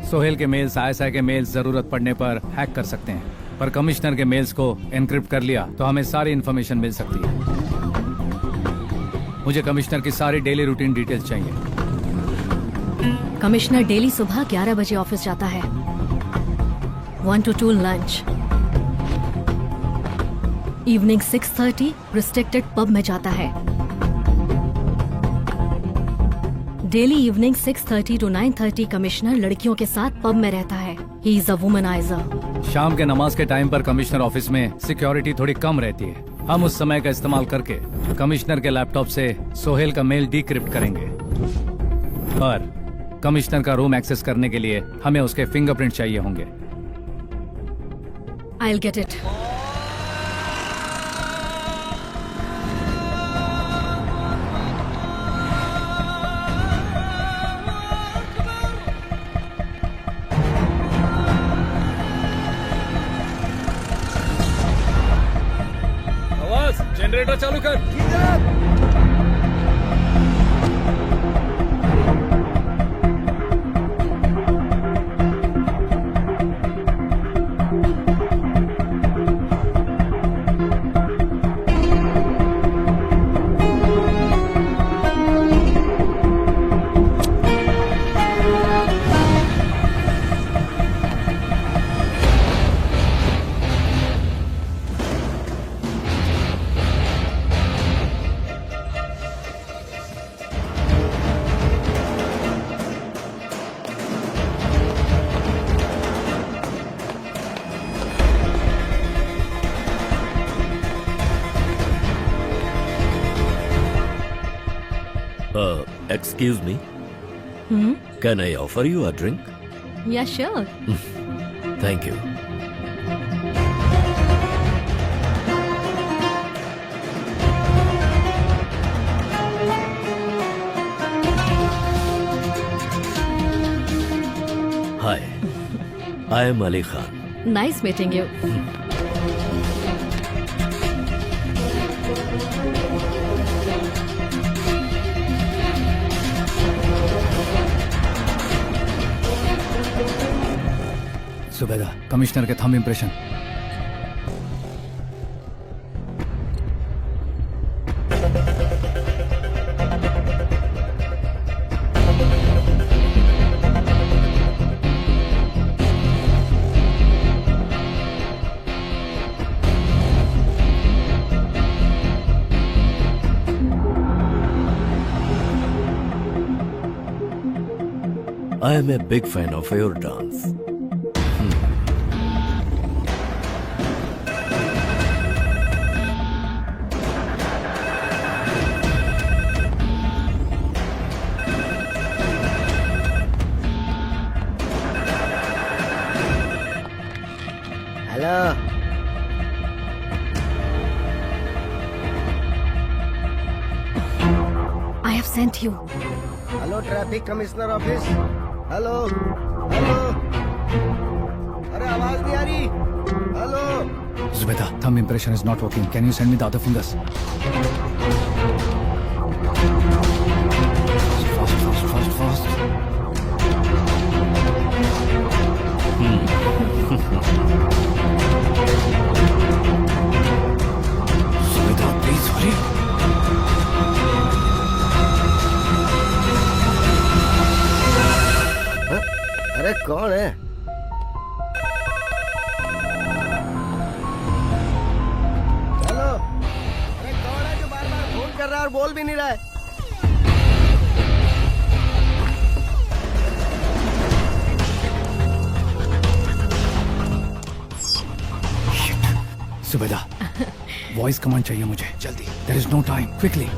S2: सोहेल के मेल्स, आईएसआई के मेल्स जरूरत पड़ने पर हैक कर सकते हैं, पर कमिश्नर के मेल्स को एनक्रिप्ट कर लिया तो हमें सारी इन्फॉर्मेशन मिल सकती है। मुझे कमिश्नर की सारी डेली रूटीन डिटेल्स चाहिए।
S10: कमिश्नर डेली सुबह 11 बजे ऑफिस जाता है। 1 to 2 lunch. Evening 6:30 restricted pub में जाता है। डेली इवनिंग 6:30 to 9:30 कमिश्नर लड़कियों के साथ पब में रहता है। He is a womaniser.
S2: शाम के नमाज के टाइम पर कमिश्नर ऑफिस में सिक्योरिटी थोड़ी कम रहती है। हम उस समय का इस्तेमाल करके कमिश्नर के लैपटॉप से सोहेल का मेल डिक्रिप्ट करेंगे। पर कमिश्नर का रूम एक्सेस करने के लिए हमें उसके फिंगरप्रिंट चाहिए होंगे।
S10: I'll get it.
S14: आवाज, जनरेटर चालू कर।
S1: Excuse me. Can I offer you a drink?
S10: Yeah, sure.
S1: Thank you. Hi. I am Ali Khan.
S10: Nice meeting you.
S2: Zubeda, commissioner के thumb impression.
S1: I am a big fan of your dance.
S13: Hello.
S10: I have sent you.
S13: Hello traffic commissioner office. Hello hello. अरे आवाज नहीं आ रही. Hello.
S2: Zubeda, thumb impression is not working. Can you send me the other fingers? Fast. Zubeda, please hurry.
S13: अरे कौन है? Hello. अरे कौन है जो बार बार फोन कर रहा है और बोल भी नहीं रहा है?
S2: Zubeda, वॉइस कमांड चाहिए मुझे जल्दी. There is no time. Quickly.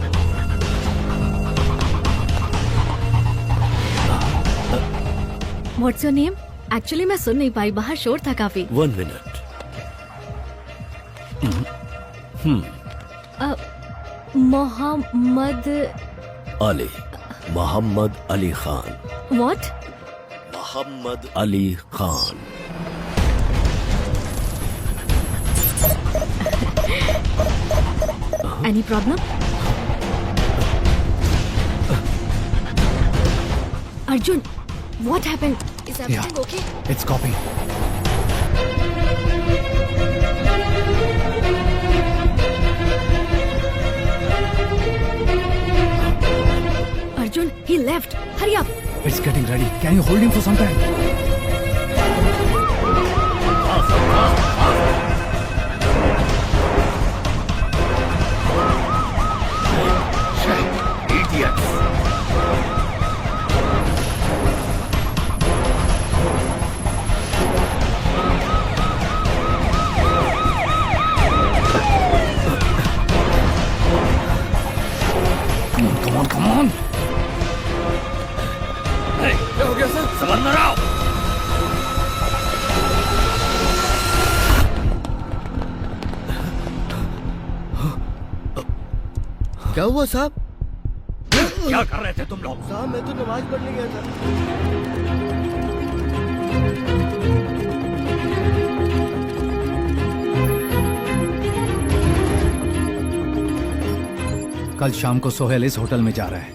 S10: What's your name? Actually मैं सुन नहीं पाई, बाहर शोर था काफी.
S1: 1 minute.
S10: Mohammad
S1: Ali. Muhammad Ali Khan.
S10: What?
S1: Muhammad Ali Khan.
S10: Any problem? Arjun, what happened? Is everything okay?
S2: It's copy.
S10: Arjun, he left. Hurry up.
S2: It's getting ready. Can you hold him for some time? Come on.
S1: Hey, क्या हो गया sir? समझ आओ.
S13: क्या हुआ साहब?
S1: क्या कर रहे थे तुम लोग?
S13: साहब मैं तो नमाज पढ़ने गया था.
S2: कल शाम को सोहेल इस होटल में जा रहा है.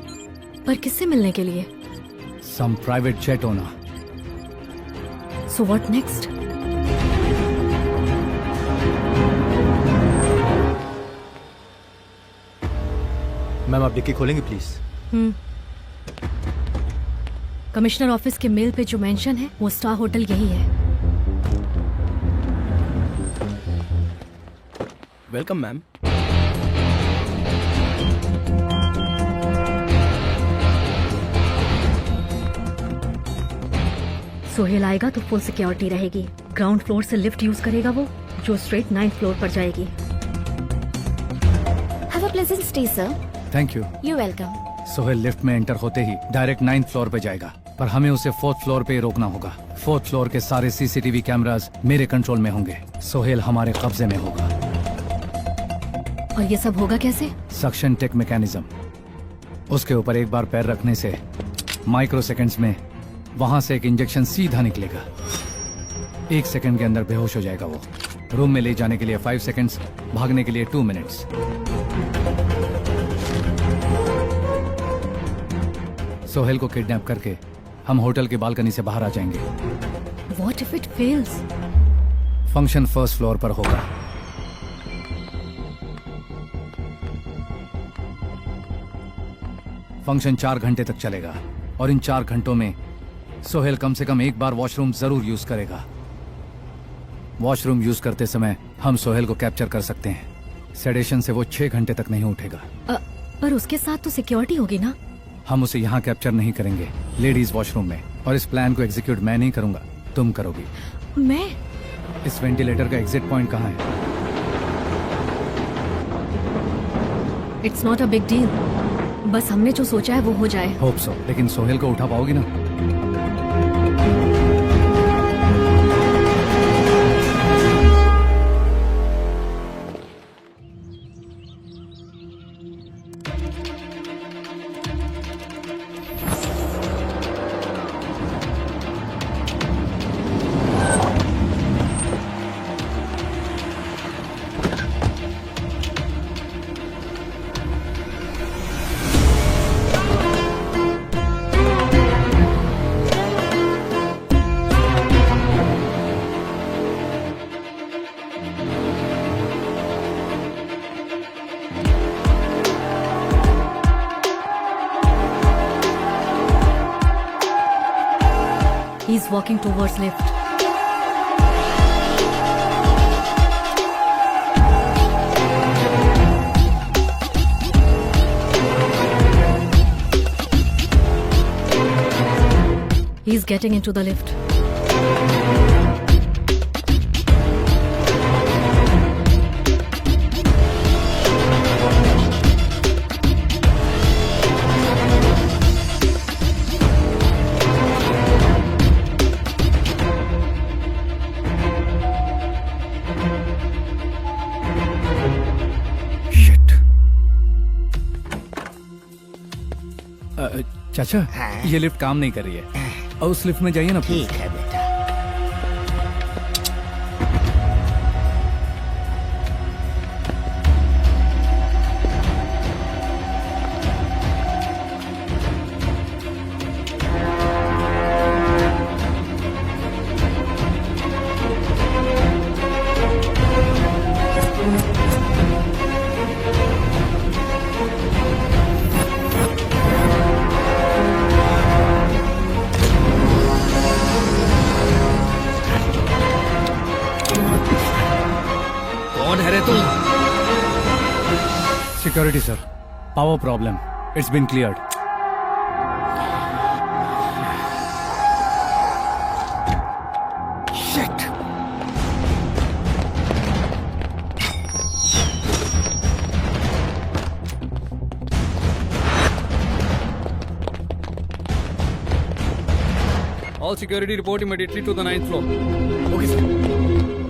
S10: पर किससे मिलने के लिए?
S2: Some private jet owner.
S10: So what next?
S6: Ma'am आप डिक्की खोलेंगे प्लीज.
S10: कमिश्नर ऑफिस के मेल पे जो मेंशन है वो स्टार होटल यही है.
S13: Welcome ma'am.
S10: सोहेल आएगा तो फुल सिक्योरिटी रहेगी. ग्राउंड फ्लोर से लिफ्ट यूज करेगा वो, जो स्ट्रेट 9th फ्लोर पर जाएगी.
S8: Have a pleasant stay, sir.
S2: Thank you.
S8: You're welcome.
S2: Sohail lift में एंटर होते ही डायरेक्ट 9th फ्लोर पे जाएगा, पर हमें उसे 4th फ्लोर पे ही रोकना होगा. 4th फ्लोर के सारे सीसीटीवी कैमरास मेरे कंट्रोल में होंगे. सोहेल हमारे कब्जे में होगा.
S10: और ये सब होगा कैसे?
S2: Suction tech mechanism. उसके ऊपर एक बार पैर रखने से माइक्रो सेकंड्स में वहां से एक इंजेक्शन सीधा निकलेगा. 1 सेकंड के अंदर बेहोश हो जाएगा वो। रूम में ले जाने के लिए 5 सेकंड्स, भागने के लिए 2 मिनट्स। सोहेल को किडनैप करके हम होटल की बालकनी से बाहर आ जाएंगे।
S10: What if it fails?
S2: Function first floor पर होगा। फंक्शन 4 घंटे तक चलेगा और इन 4 घंटों में सोहेल कम से कम एक बार वॉशरूम जरूर यूज करेगा। वॉशरूम यूज करते समय हम सोहेल को कैप्चर कर सकते हैं। सेडेशन से वो 6 घंटे तक नहीं उठेगा।
S10: पर उसके साथ तो सिक्योरिटी होगी ना?
S2: हम उसे यहाँ कैप्चर नहीं करेंगे, लेडीज वॉशरूम में। और इस प्लान को एग्जीक्यूट मैं नहीं करूंगा, तुम करोगी।
S10: मैं?
S2: इस वेंटिलेटर का एग्जिट पॉइंट कहाँ है?
S10: It's not a big deal, बस हमने जो सोचा है वो हो जाए।
S2: होप सो, लेकिन सोहेल को उठा पाओगी ना?
S10: He's walking towards lift. He's getting into the lift.
S2: चाचा, ये लिफ्ट काम नहीं कर रही है। और उस लिफ्ट में जाइए ना।
S9: ठीक है बेटा।
S2: Security, sir. Power problem. It's been cleared.
S9: Shit.
S14: All security report immediately to the 9th floor.
S10: Okay, sir.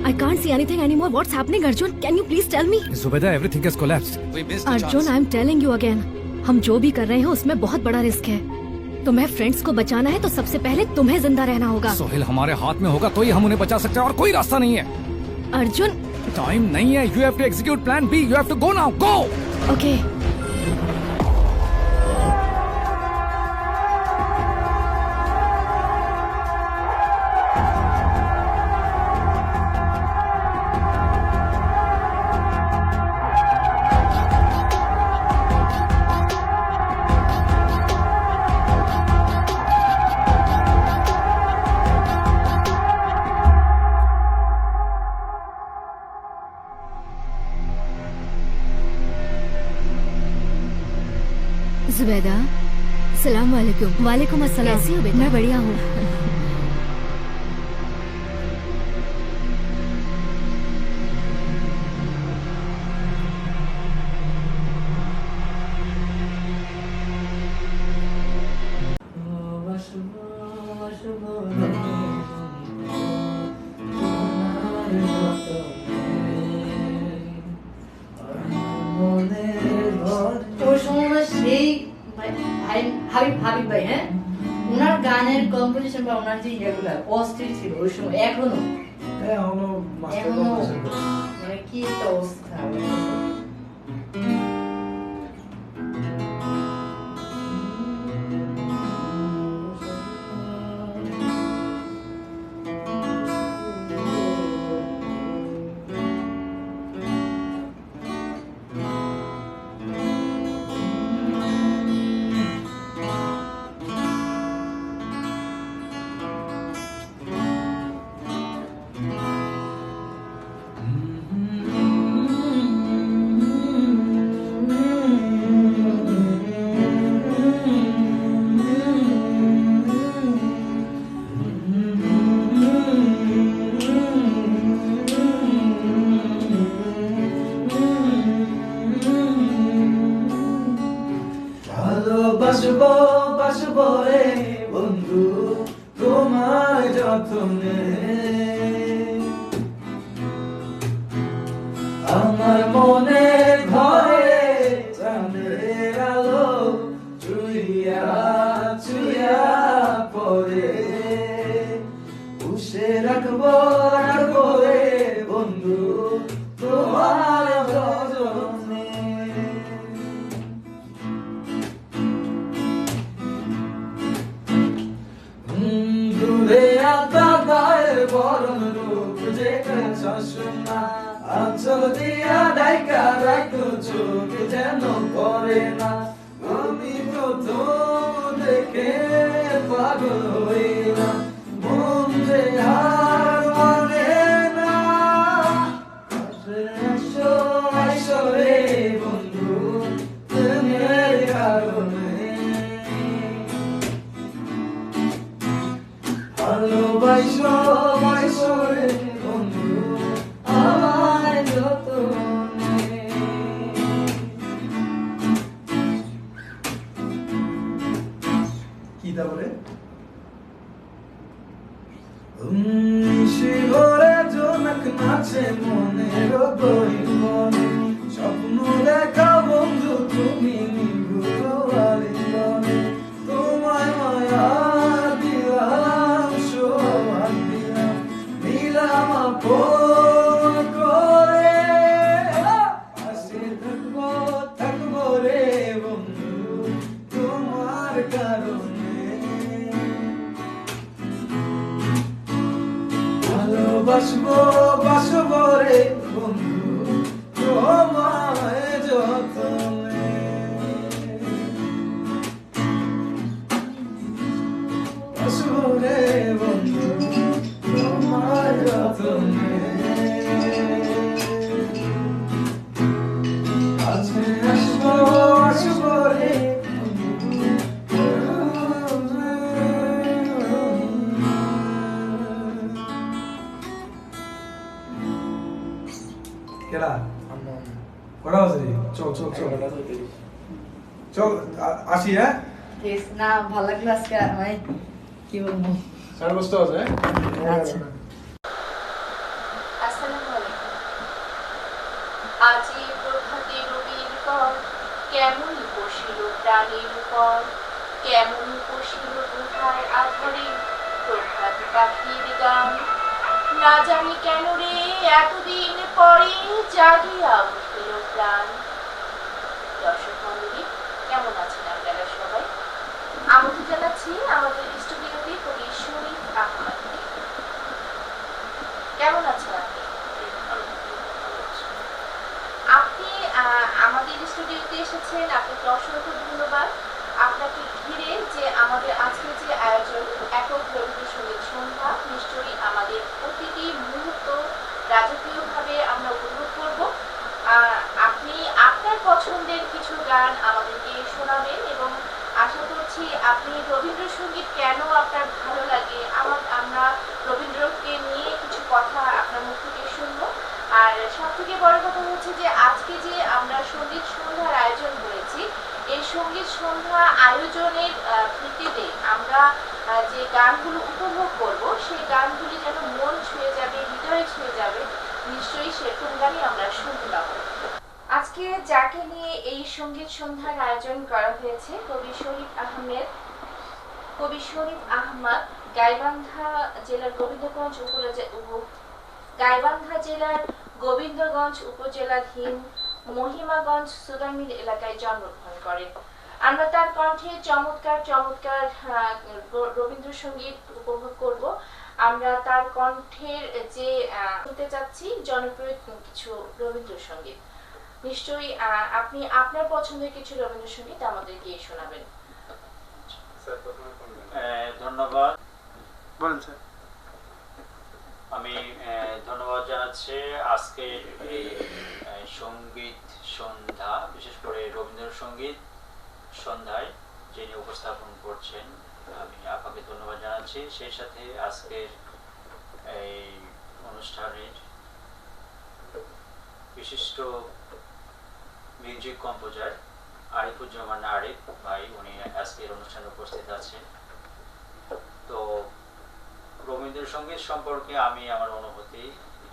S10: I can't see anything anymore. What's happening, Arjun? Can you please tell me?
S2: Zubeda, everything has collapsed.
S10: Arjun, I'm telling you again. हम जो भी कर रहे हैं उसमें बहुत बड़ा risk है। तुम्हें फ्रेंड्स को बचाना है तो सबसे पहले तुम्हें जिंदा रहना होगा।
S2: सोहेल हमारे हाथ में होगा तो ही हम उन्हें बचा सकते हैं और कोई रास्ता नहीं है।
S10: अर्जुन,
S2: टाइम नहीं है। You have to execute plan B. You have to go now. Go.
S10: Okay. Zubaida, सलाम वालेकुम। वालेकुम अस्सलाम। कैसी हो बेटा? मैं बढ़िया हूँ।
S16: Habib Bhai हैं ওনার গানের কম্পোজিশন বা ওনার যে ইয়েগুলা অস্থির ছিল ওই সময় এখনো এখনো মানে কি একটা অবস্থা
S17: ভালোবাসবো বাসবো রে বন্ধু তোমার যত্নে আমার মনে ঘরে চাঁদের আলো চুইয়া চুইয়া পরে পুষে রাখবো রাখবো রে বন্ধু তোমার যত্নে দূরে আদায়ের বরণ রূপ যেখানে শাসনা আঞ্চল দিয়া ডাইকা রাখো চোখ যেন পড়ে না আমি প্রথম দেখে পাগল হইলাম মন যে হার মানে না আসো আসো রে বন্ধু প্রেমের কারণে ভালোবাসো বাসো রে বন্ধু আমায় যতনে কি তারপরে শিহরে জনক নাচে মনের গহীনে স্বপ্ন দেখা বন্ধু তুমি নিভৃত আলিঙ্গনে তোমায় মায়া দিলাম সোহাগ দিলাম নিলাম আপন করে আসে থাকবো থাকবো রে বন্ধু তোমার কারণে ভালোবাসবো বাসবো রে বন্ধু তোমায় যতনে বাসবো রে বন্ধু তোমায় যতনে আজকে আসবো আসবো রে কেডা কটা বাজে চল চল চল চল আসি হ্যাঁ
S16: না ভালো লাগলো আজকে ভাই কি বলবো
S17: 5:30 বাজে
S16: আচ্ছা
S18: আসসালামু আলাইকুম। আজি প্রভাতে রবির পর কেমন বসিল প্রাণীর উপর কেমন বসিল কোথায় আধারে প্রভাত পাখির গান না জানি কেন রে এতদিন পরে জাগিয়া উঠিল প্রাণ। দর্শক মণ্ডলী কেমন আছেন আপনারা সবাই? আমন্ত্রণ জানাচ্ছি আমাদের স্টুডিওতে কবি শরীফ আহমেদকে। কেমন আছেন আপনি? আপনি আমাদের স্টুডিওতে এসেছেন, আপনাকে অসংখ্য ধন্যবাদ। আপনাকে ঘিরে যে আমাদের আজকে যে আয়োজন একক রবীন্দ্রসঙ্গীত সন্ধ্যা, নিশ্চয়ই আমাদের প্রতিটি মুহূর্ত রাজকীয়ভাবে আমরা উপভোগ করব। আপনি আপনার পছন্দের কিছু গান আমাদেরকে শোনাবেন এবং আশা করছি আপনি রবীন্দ্রসঙ্গীত কেন আপনার ভালো লাগে আমরা রবীন্দ্রকে নিয়ে কিছু কথা আপনার মুখ থেকে শুনবো। আর সব থেকে বড় কথা হচ্ছে যে আজকে যে আমরা সঙ্গীত সন্ধ্যার আয়োজন করেছি, এই সঙ্গীত সন্ধ্যা আয়োজনের ভিত্তিতে আমরা যে গানগুলো উপভোগ করব সেই গানগুলি যেন মন ছুঁয়ে যাবে, হৃদয়ে ছুঁয়ে যাবে, নিশ্চয়ই সেরকম গানই আমরা শুনতে পাবো। আজকে যাকে নিয়ে এই সঙ্গীত সন্ধ্যার আয়োজন করা হয়েছে কবি শরীফ আহমেদ, কবি শরীফ আহমদ গাইবান্ধা জেলার গোবিন্দগঞ্জ উপজেলাধীন মহিমাগঞ্জ সুদামিল এলাকায় জন্মগ্রহণ করেন। আমরা তার কণ্ঠে চমৎকার চমৎকার রবীন্দ্রসঙ্গীত উপভোগ করব। আমরা তার কণ্ঠের যে শুনতে যাচ্ছি জনপ্রিয় কিছু রবীন্দ্রসঙ্গীত। নিশ্চয়ই আপনি আপনার পছন্দের কিছু রবীন্দ্রসঙ্গীত আমাদেরকে শোনাবেন।
S19: ধন্যবাদ। বলুন স্যার। আমি ধন্যবাদ জানাচ্ছি আজকে এই সঙ্গীত সন্ধ্যা, বিশেষ করে রবীন্দ্রসঙ্গীত সন্ধ্যায় যিনি উপস্থাপন করছেন, আমি আপনাকে ধন্যবাদ জানাচ্ছি। সেই সাথে আজকের এই অনুষ্ঠানের বিশিষ্ট মিউজিক কম্পোজার আরিফুজ্জামান আরিফ ভাই, উনি আজকের অনুষ্ঠানে উপস্থিত আছেন। তো রবীন্দ্রসঙ্গীত সম্পর্কে আমি আমার অনুভূতি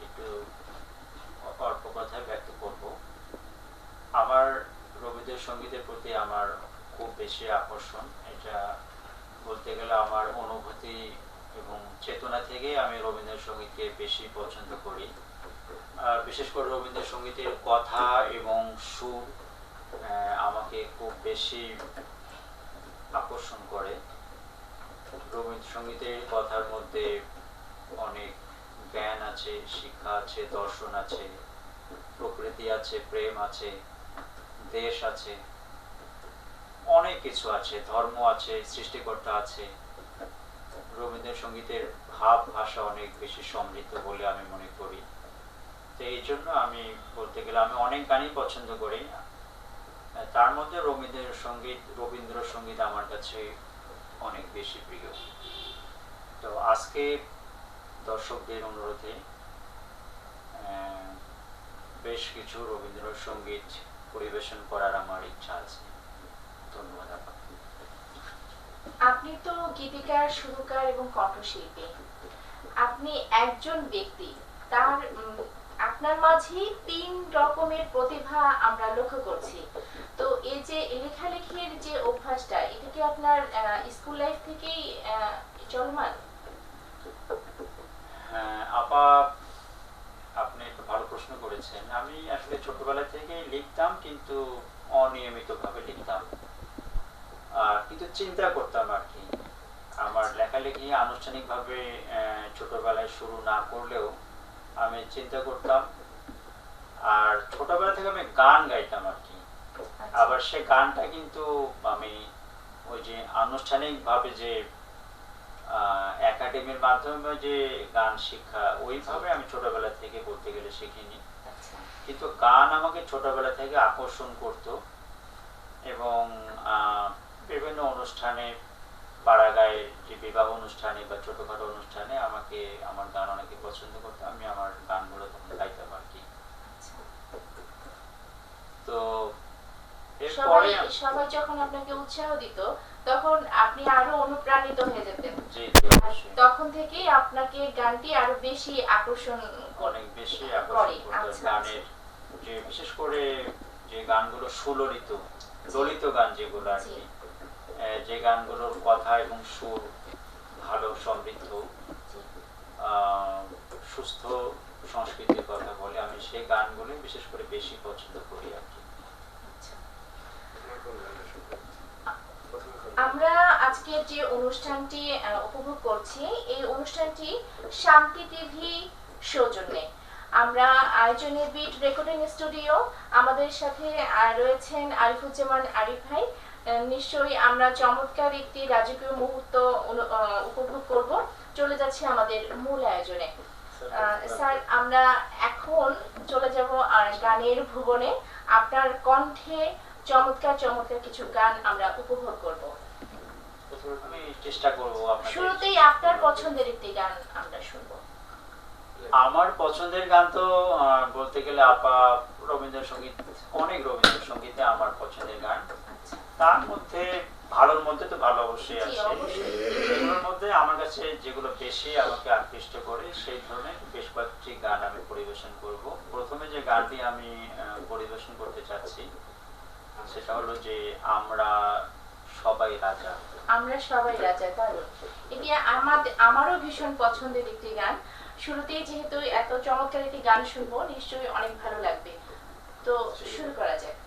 S19: একটু অল্প কথায় ব্যক্ত করব। আমার রবীন্দ্রসঙ্গীতের প্রতি আমার খুব বেশি আকর্ষণ, এটা বলতে গেলে আমার অনুভূতি এবং চেতনা থেকে আমি রবীন্দ্রসঙ্গীতকে বেশি পছন্দ করি। বিশেষ করে রবীন্দ্রসঙ্গীতের কথা এবং সুর আমাকে খুব বেশি আকর্ষণ করে। রবীন্দ্রসঙ্গীতের কথার মধ্যে অনেক জ্ঞান আছে, শিক্ষা আছে, দর্শন আছে, প্রকৃতি আছে, প্রেম আছে, দেশ আছে, অনেক কিছু আছে, ধর্ম আছে, সৃষ্টিকর্তা আছে। রবীন্দ্রসঙ্গীতের ভাব ভাষা অনেক বেশি সমৃদ্ধ বলে আমি মনে করি। তো এই জন্য আমি বলতে গেলে আমি অনেক গানই পছন্দ করি, তার মধ্যে রবীন্দ্রসঙ্গীত আমার কাছে অনেক বেশি প্রিয়। তো আজকে দর্শকদের অনুরোধে বেশ কিছু রবীন্দ্রসঙ্গীত পরিবেশন করার আমার ইচ্ছা আছে। ধন্যবাদ।
S18: আপনি তো গীতিকার, সুরকার এবং কণ্ঠশিল্পী। আপনি একজন ব্যক্তি, তার আপনার মাঝে 3 রকমের প্রতিভা আমরা লক্ষ্য করছি। তো এই যে লেখালেখির যে অভ্যাসটা, এটা কি আপনার স্কুল লাইফ থেকেই চলমান?
S19: হ্যাঁ আপা, আপনি একটু ভালো প্রশ্ন করেছেন। আমি আসলে ছোটবেলা থেকেই লিখতাম, কিন্তু অনিয়মিতভাবে লিখতাম, কিন্তু চিন্তা করতাম আর কি। আমার লেখালেখি আনুষ্ঠানিকভাবে ছোটবেলায় শুরু না করলেও আমি চিন্তা করতাম, আর ছোটবেলা থেকে আমি গান গাইতাম আর কি। আবার সে গানটা কিন্তু আমি ওই যে আনুষ্ঠানিকভাবে যে একাডেমির মাধ্যমে যে গান শিক্ষা, ওইভাবে আমি ছোটবেলা থেকে বলতে গেলে শিখিনি, কিন্তু গান আমাকে ছোটবেলা থেকে আকর্ষণ করত। এবং বিভিন্ন অনুষ্ঠানে, পাড়াগাঁয়ের যে বিবাহ অনুষ্ঠানে বা ছোটখাটো অনুষ্ঠানে আমাকে আমার গান অনেকে পছন্দ করতো, আমি আমার গানগুলো তখন গাইতাম আর কি। তো
S18: সবাই যখন আপনাকে উৎসাহ দিত, তখন আপনি আরো অনুপ্রাণিত হয়ে যেতেন। তখন থেকেই আপনাকে গানটি আরো বেশি আকর্ষণ,
S19: অনেক বেশি আকর্ষণ করত। গানের যে বিশেষ করে যে গানগুলো সুললিত, ললিত গান যেগুলো আর কি, যে গানগুলোর কথা এবং সুর ভালো, সমৃদ্ধ, সুস্থ সংস্কৃতির কথা বলে, আমি সেই গানগুলো বিশেষ করে বেশি পছন্দ করি আর কি।
S18: আমরা আজকে যে অনুষ্ঠানটি উপভোগ করছি, এই অনুষ্ঠানটি শান্তি টিভি সৌজন্যে। আমরা আয়োজনে বিট রেকর্ডিং স্টুডিও, আমাদের সাথে রয়েছেন আরিফুজ্জামান আরিফ ভাই। নিশ্চয়ই আমরা চমৎকার একটি রাজকীয় মুহূর্ত উপভোগ করব। চলে যাচ্ছি আমাদের মূল আয়োজনে। স্যার, আমরা এখন চলে যাব গানের ভুবনে। আপনার কণ্ঠে চমৎকার চমৎকার কিছু গান আমরা উপভোগ করব।
S19: আমি চেষ্টা করব।
S18: শুরুতেই আপনার পছন্দের একটি গান আমরা শুনবো।
S19: আমার পছন্দের গান তো বলতে গেলে আপা রবীন্দ্রসঙ্গীত, অনেক রবীন্দ্রসঙ্গীতে আমার পছন্দের গান। তার মধ্যে ভালোর মধ্যে তো ভালো অবশ্যই আছে, সেগুলোর মধ্যে আমার কাছে যেগুলো বেশি আমাকে আকৃষ্ট করে সেই ধরনের বেশ কয়েকটি গান আমি পরিবেশন করব। প্রথমে যে গানটি আমি পরিবেশন করতে চাচ্ছি সেটা হলো যে আমরা সবাই রাজা।
S18: আমরা সবাই রাজা, দারুণ। এটি আমারও ভীষণ পছন্দের একটি গান। শুরুতেই যেহেতু এত চমৎকার একটি গান শুনবো, নিশ্চয়ই অনেক ভালো লাগবে। তো শুরু করা যাক।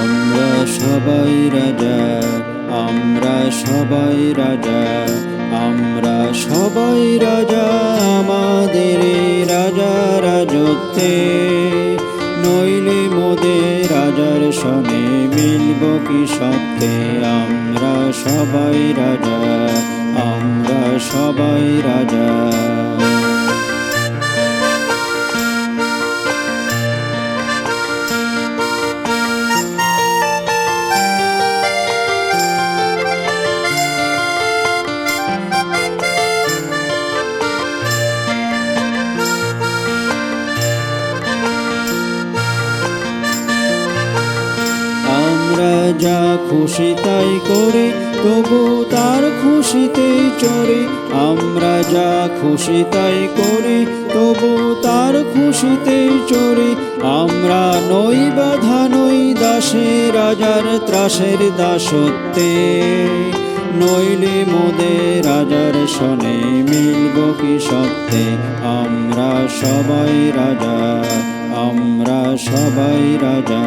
S20: আমরা সবাই রাজা, আমরা সবাই রাজা, আমরা সবাই রাজা আমাদের রাজা রাজত্বে। নইলে মোদের রাজার সনে মিলব কি সত্যে। আমরা সবাই রাজা, আমরা সবাই রাজা। যা খুশি তাই করে তবু তার খুশিতেই চড়ে। আমরা যা খুশি তাই করি তবু তার খুশিতেই চড়ে। আমরা নই বাধা নই দাসে রাজার ত্রাসের দাসত্বে। নইলে মোদের রাজার সনে মিলব কি সত্যে। আমরা সবাই রাজা, আমরা সবাই রাজা।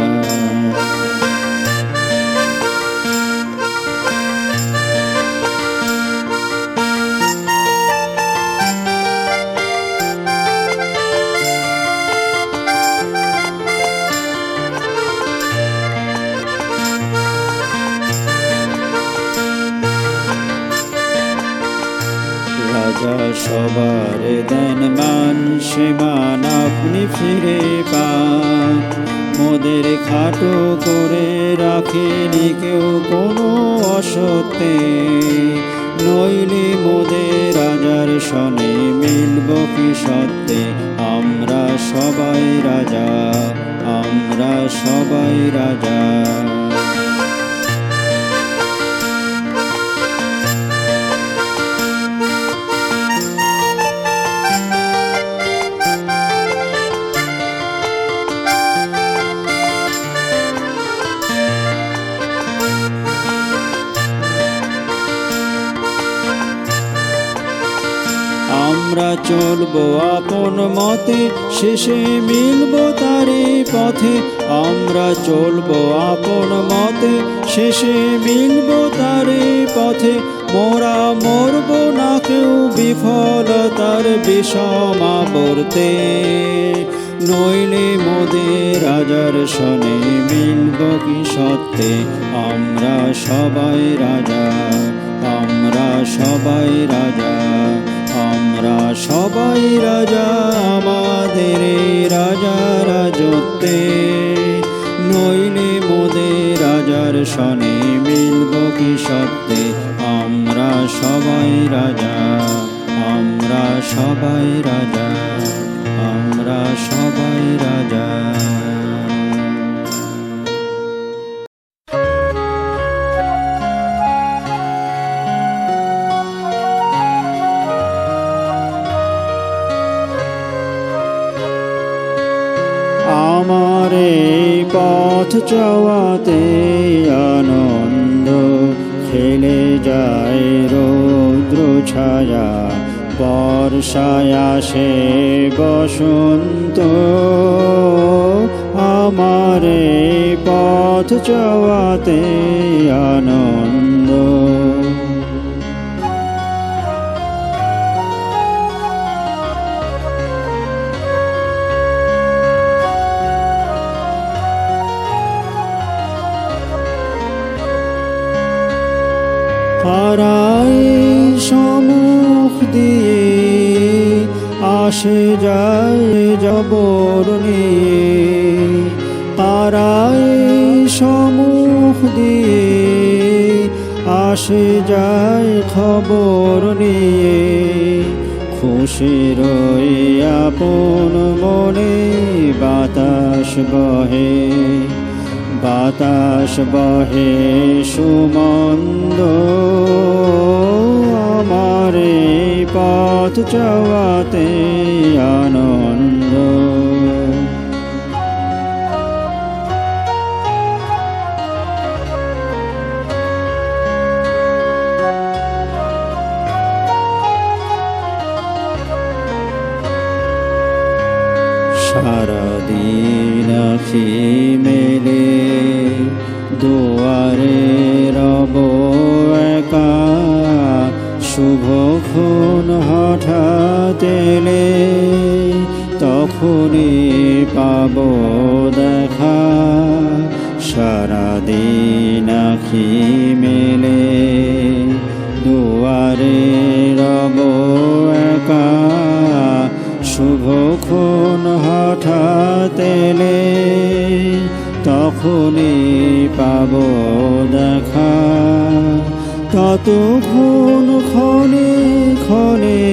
S20: রাজা সবার দেন মান, সে মান আপনি ফিরে পান। মোদের খাটো করে রাখেনি কেউ কোনো অসত্যে। নইলে মোদের রাজার সনে মিলব কি সত্যে। আমরা সবাই রাজা, আমরা সবাই রাজা। আমরা চলবো আপন মতে, শেষে মিলবো তারই পথে। আমরা চলবো আপন মতে, শেষে মিলবো তারই পথে। মোরা মরবো না কেউ বিফলতার বিষমাবর্তে। নইলে মোদের রাজার সনে মিলব কি সত্যে। আমরা সবাই রাজা, আমরা সবাই রাজা, আমরা সবাই রাজা আমাদের রাজা রাজত্বে। নইলে মোদের রাজার সনে মিলব কি সত্যে। আমরা সবাই রাজা, আমরা সবাই রাজা, আমরা সবাই রাজা। আমার এই পথ চাওয়াতে আনন্দ খেলে যায় রৌদ্র ছায়া। বর্ষায় আসে বসন্ত, আমার এই পথ চাওয়াতে আনন্দ। হারাই সম্মুখ দিয়ে আসে যায় জবর নিয়ে। হারাই সম্মুখ দিয়ে আসে যায় খবর নিয়ে। খুশির আপন মনে বাতাস বহে সুমন্দ আমার এই পথ চলাতে আনন্দ। সারাদিন আখি মেলে দুয়ারে রব একা, শুভক্ষণ হঠাৎ এলে তখনই পাব দেখা। সারাদিন আখি মেলে দুয়ারে রব একা, শুভক্ষণ হঠাৎ এলে তখনই পাব দেখা। ততক্ষণ ক্ষণে ক্ষণে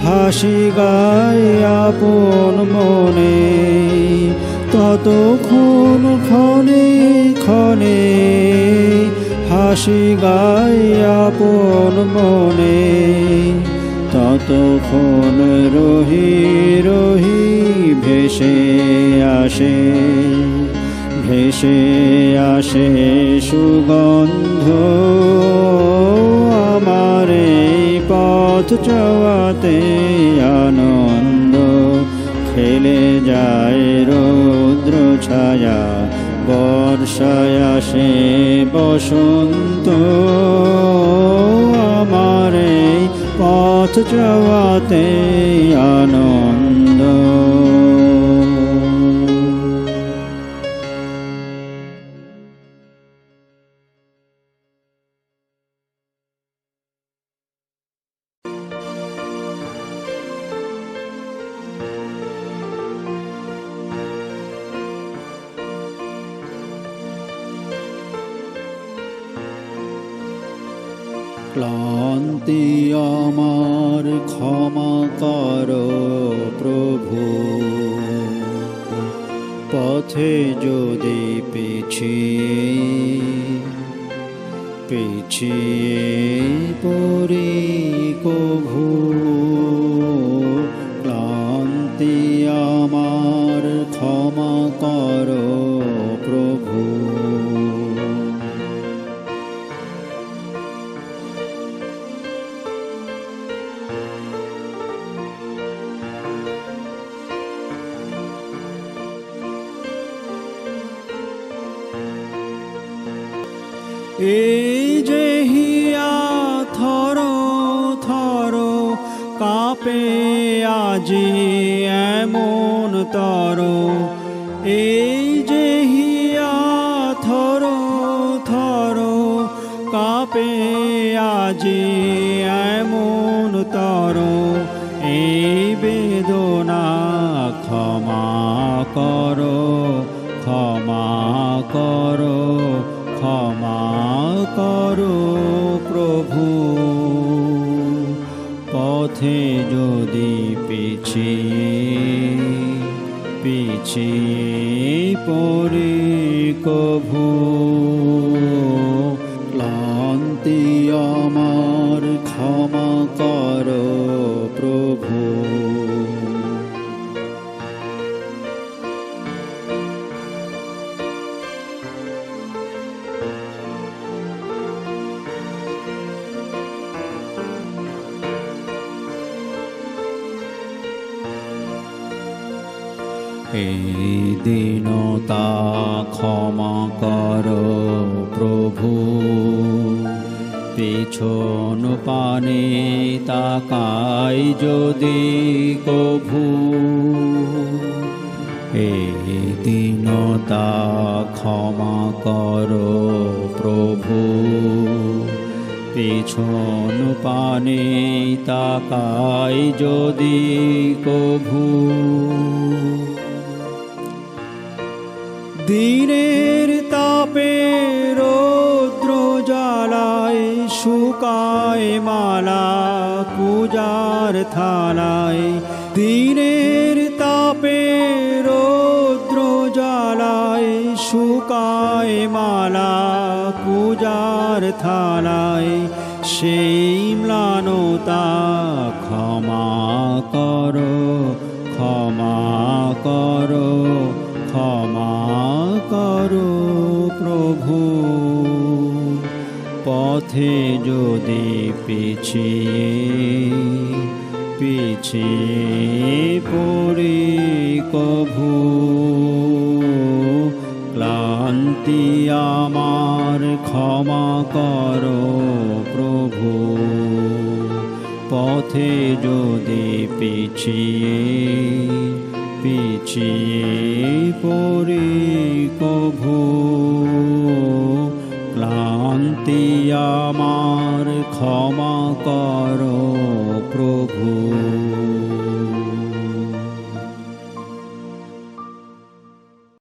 S20: হাসি গায় আপন মনে, ততক্ষণ ক্ষণে ক্ষণে হাসি গায় আপন মনে। ততক্ষণ রহি রহি ভেসে আসে সুগন্ধ আমার এই পথ চলাতে আনন্দ। খেলে যায় রৌদ্র ছায়া, বর্ষায় আসে বসন্ত আমার এই পথ চলাতে আনন্দ। ক্লান্তি আমার ক্ষমা করো প্রভু, পথে যদি পিছিয়ে পড়ি কভু। ক্লান্তি আমার ক্ষমা করো প্রভু। এই যে হিয়া থর থর কাঁপে আজি এমন তর, এই যে হিয়া থর থর কাঁপে আজি এমন তর, এই বেদনা ক্ষমা করো ক্ষমা করো ক্ষমা করো প্রভু। পথে যদি পিছিয়ে পড়ি কভু। ক্লান্তি আমার ক্ষমা করো প্রভু। এই দীনতা ক্ষমা করো প্রভু, পিছন পানে তাকাই যদি কভু। এই দীনতা ক্ষমা করো প্রভু, পিছন পানে তাকাই যদি কভু। দিনের তাপে রৌদ্র জ্বালায় শুকায় মালা, পূজার থালায় দিনের তাপে রৌদ্র জ্বালায় শুকায় মালা পূজার থালায় সেই ম্লানতা ক্ষমা করো ক্ষমা করো ক্ষমা করো প্রভু পথে যদি পিছিয়ে পড়ি কভু ক্লান্তি আমার ক্ষমা করো প্রভু পথে যদি পিছিয়ে পড়ি কভু ক্লান্তি আমার ক্ষমা করো প্রভু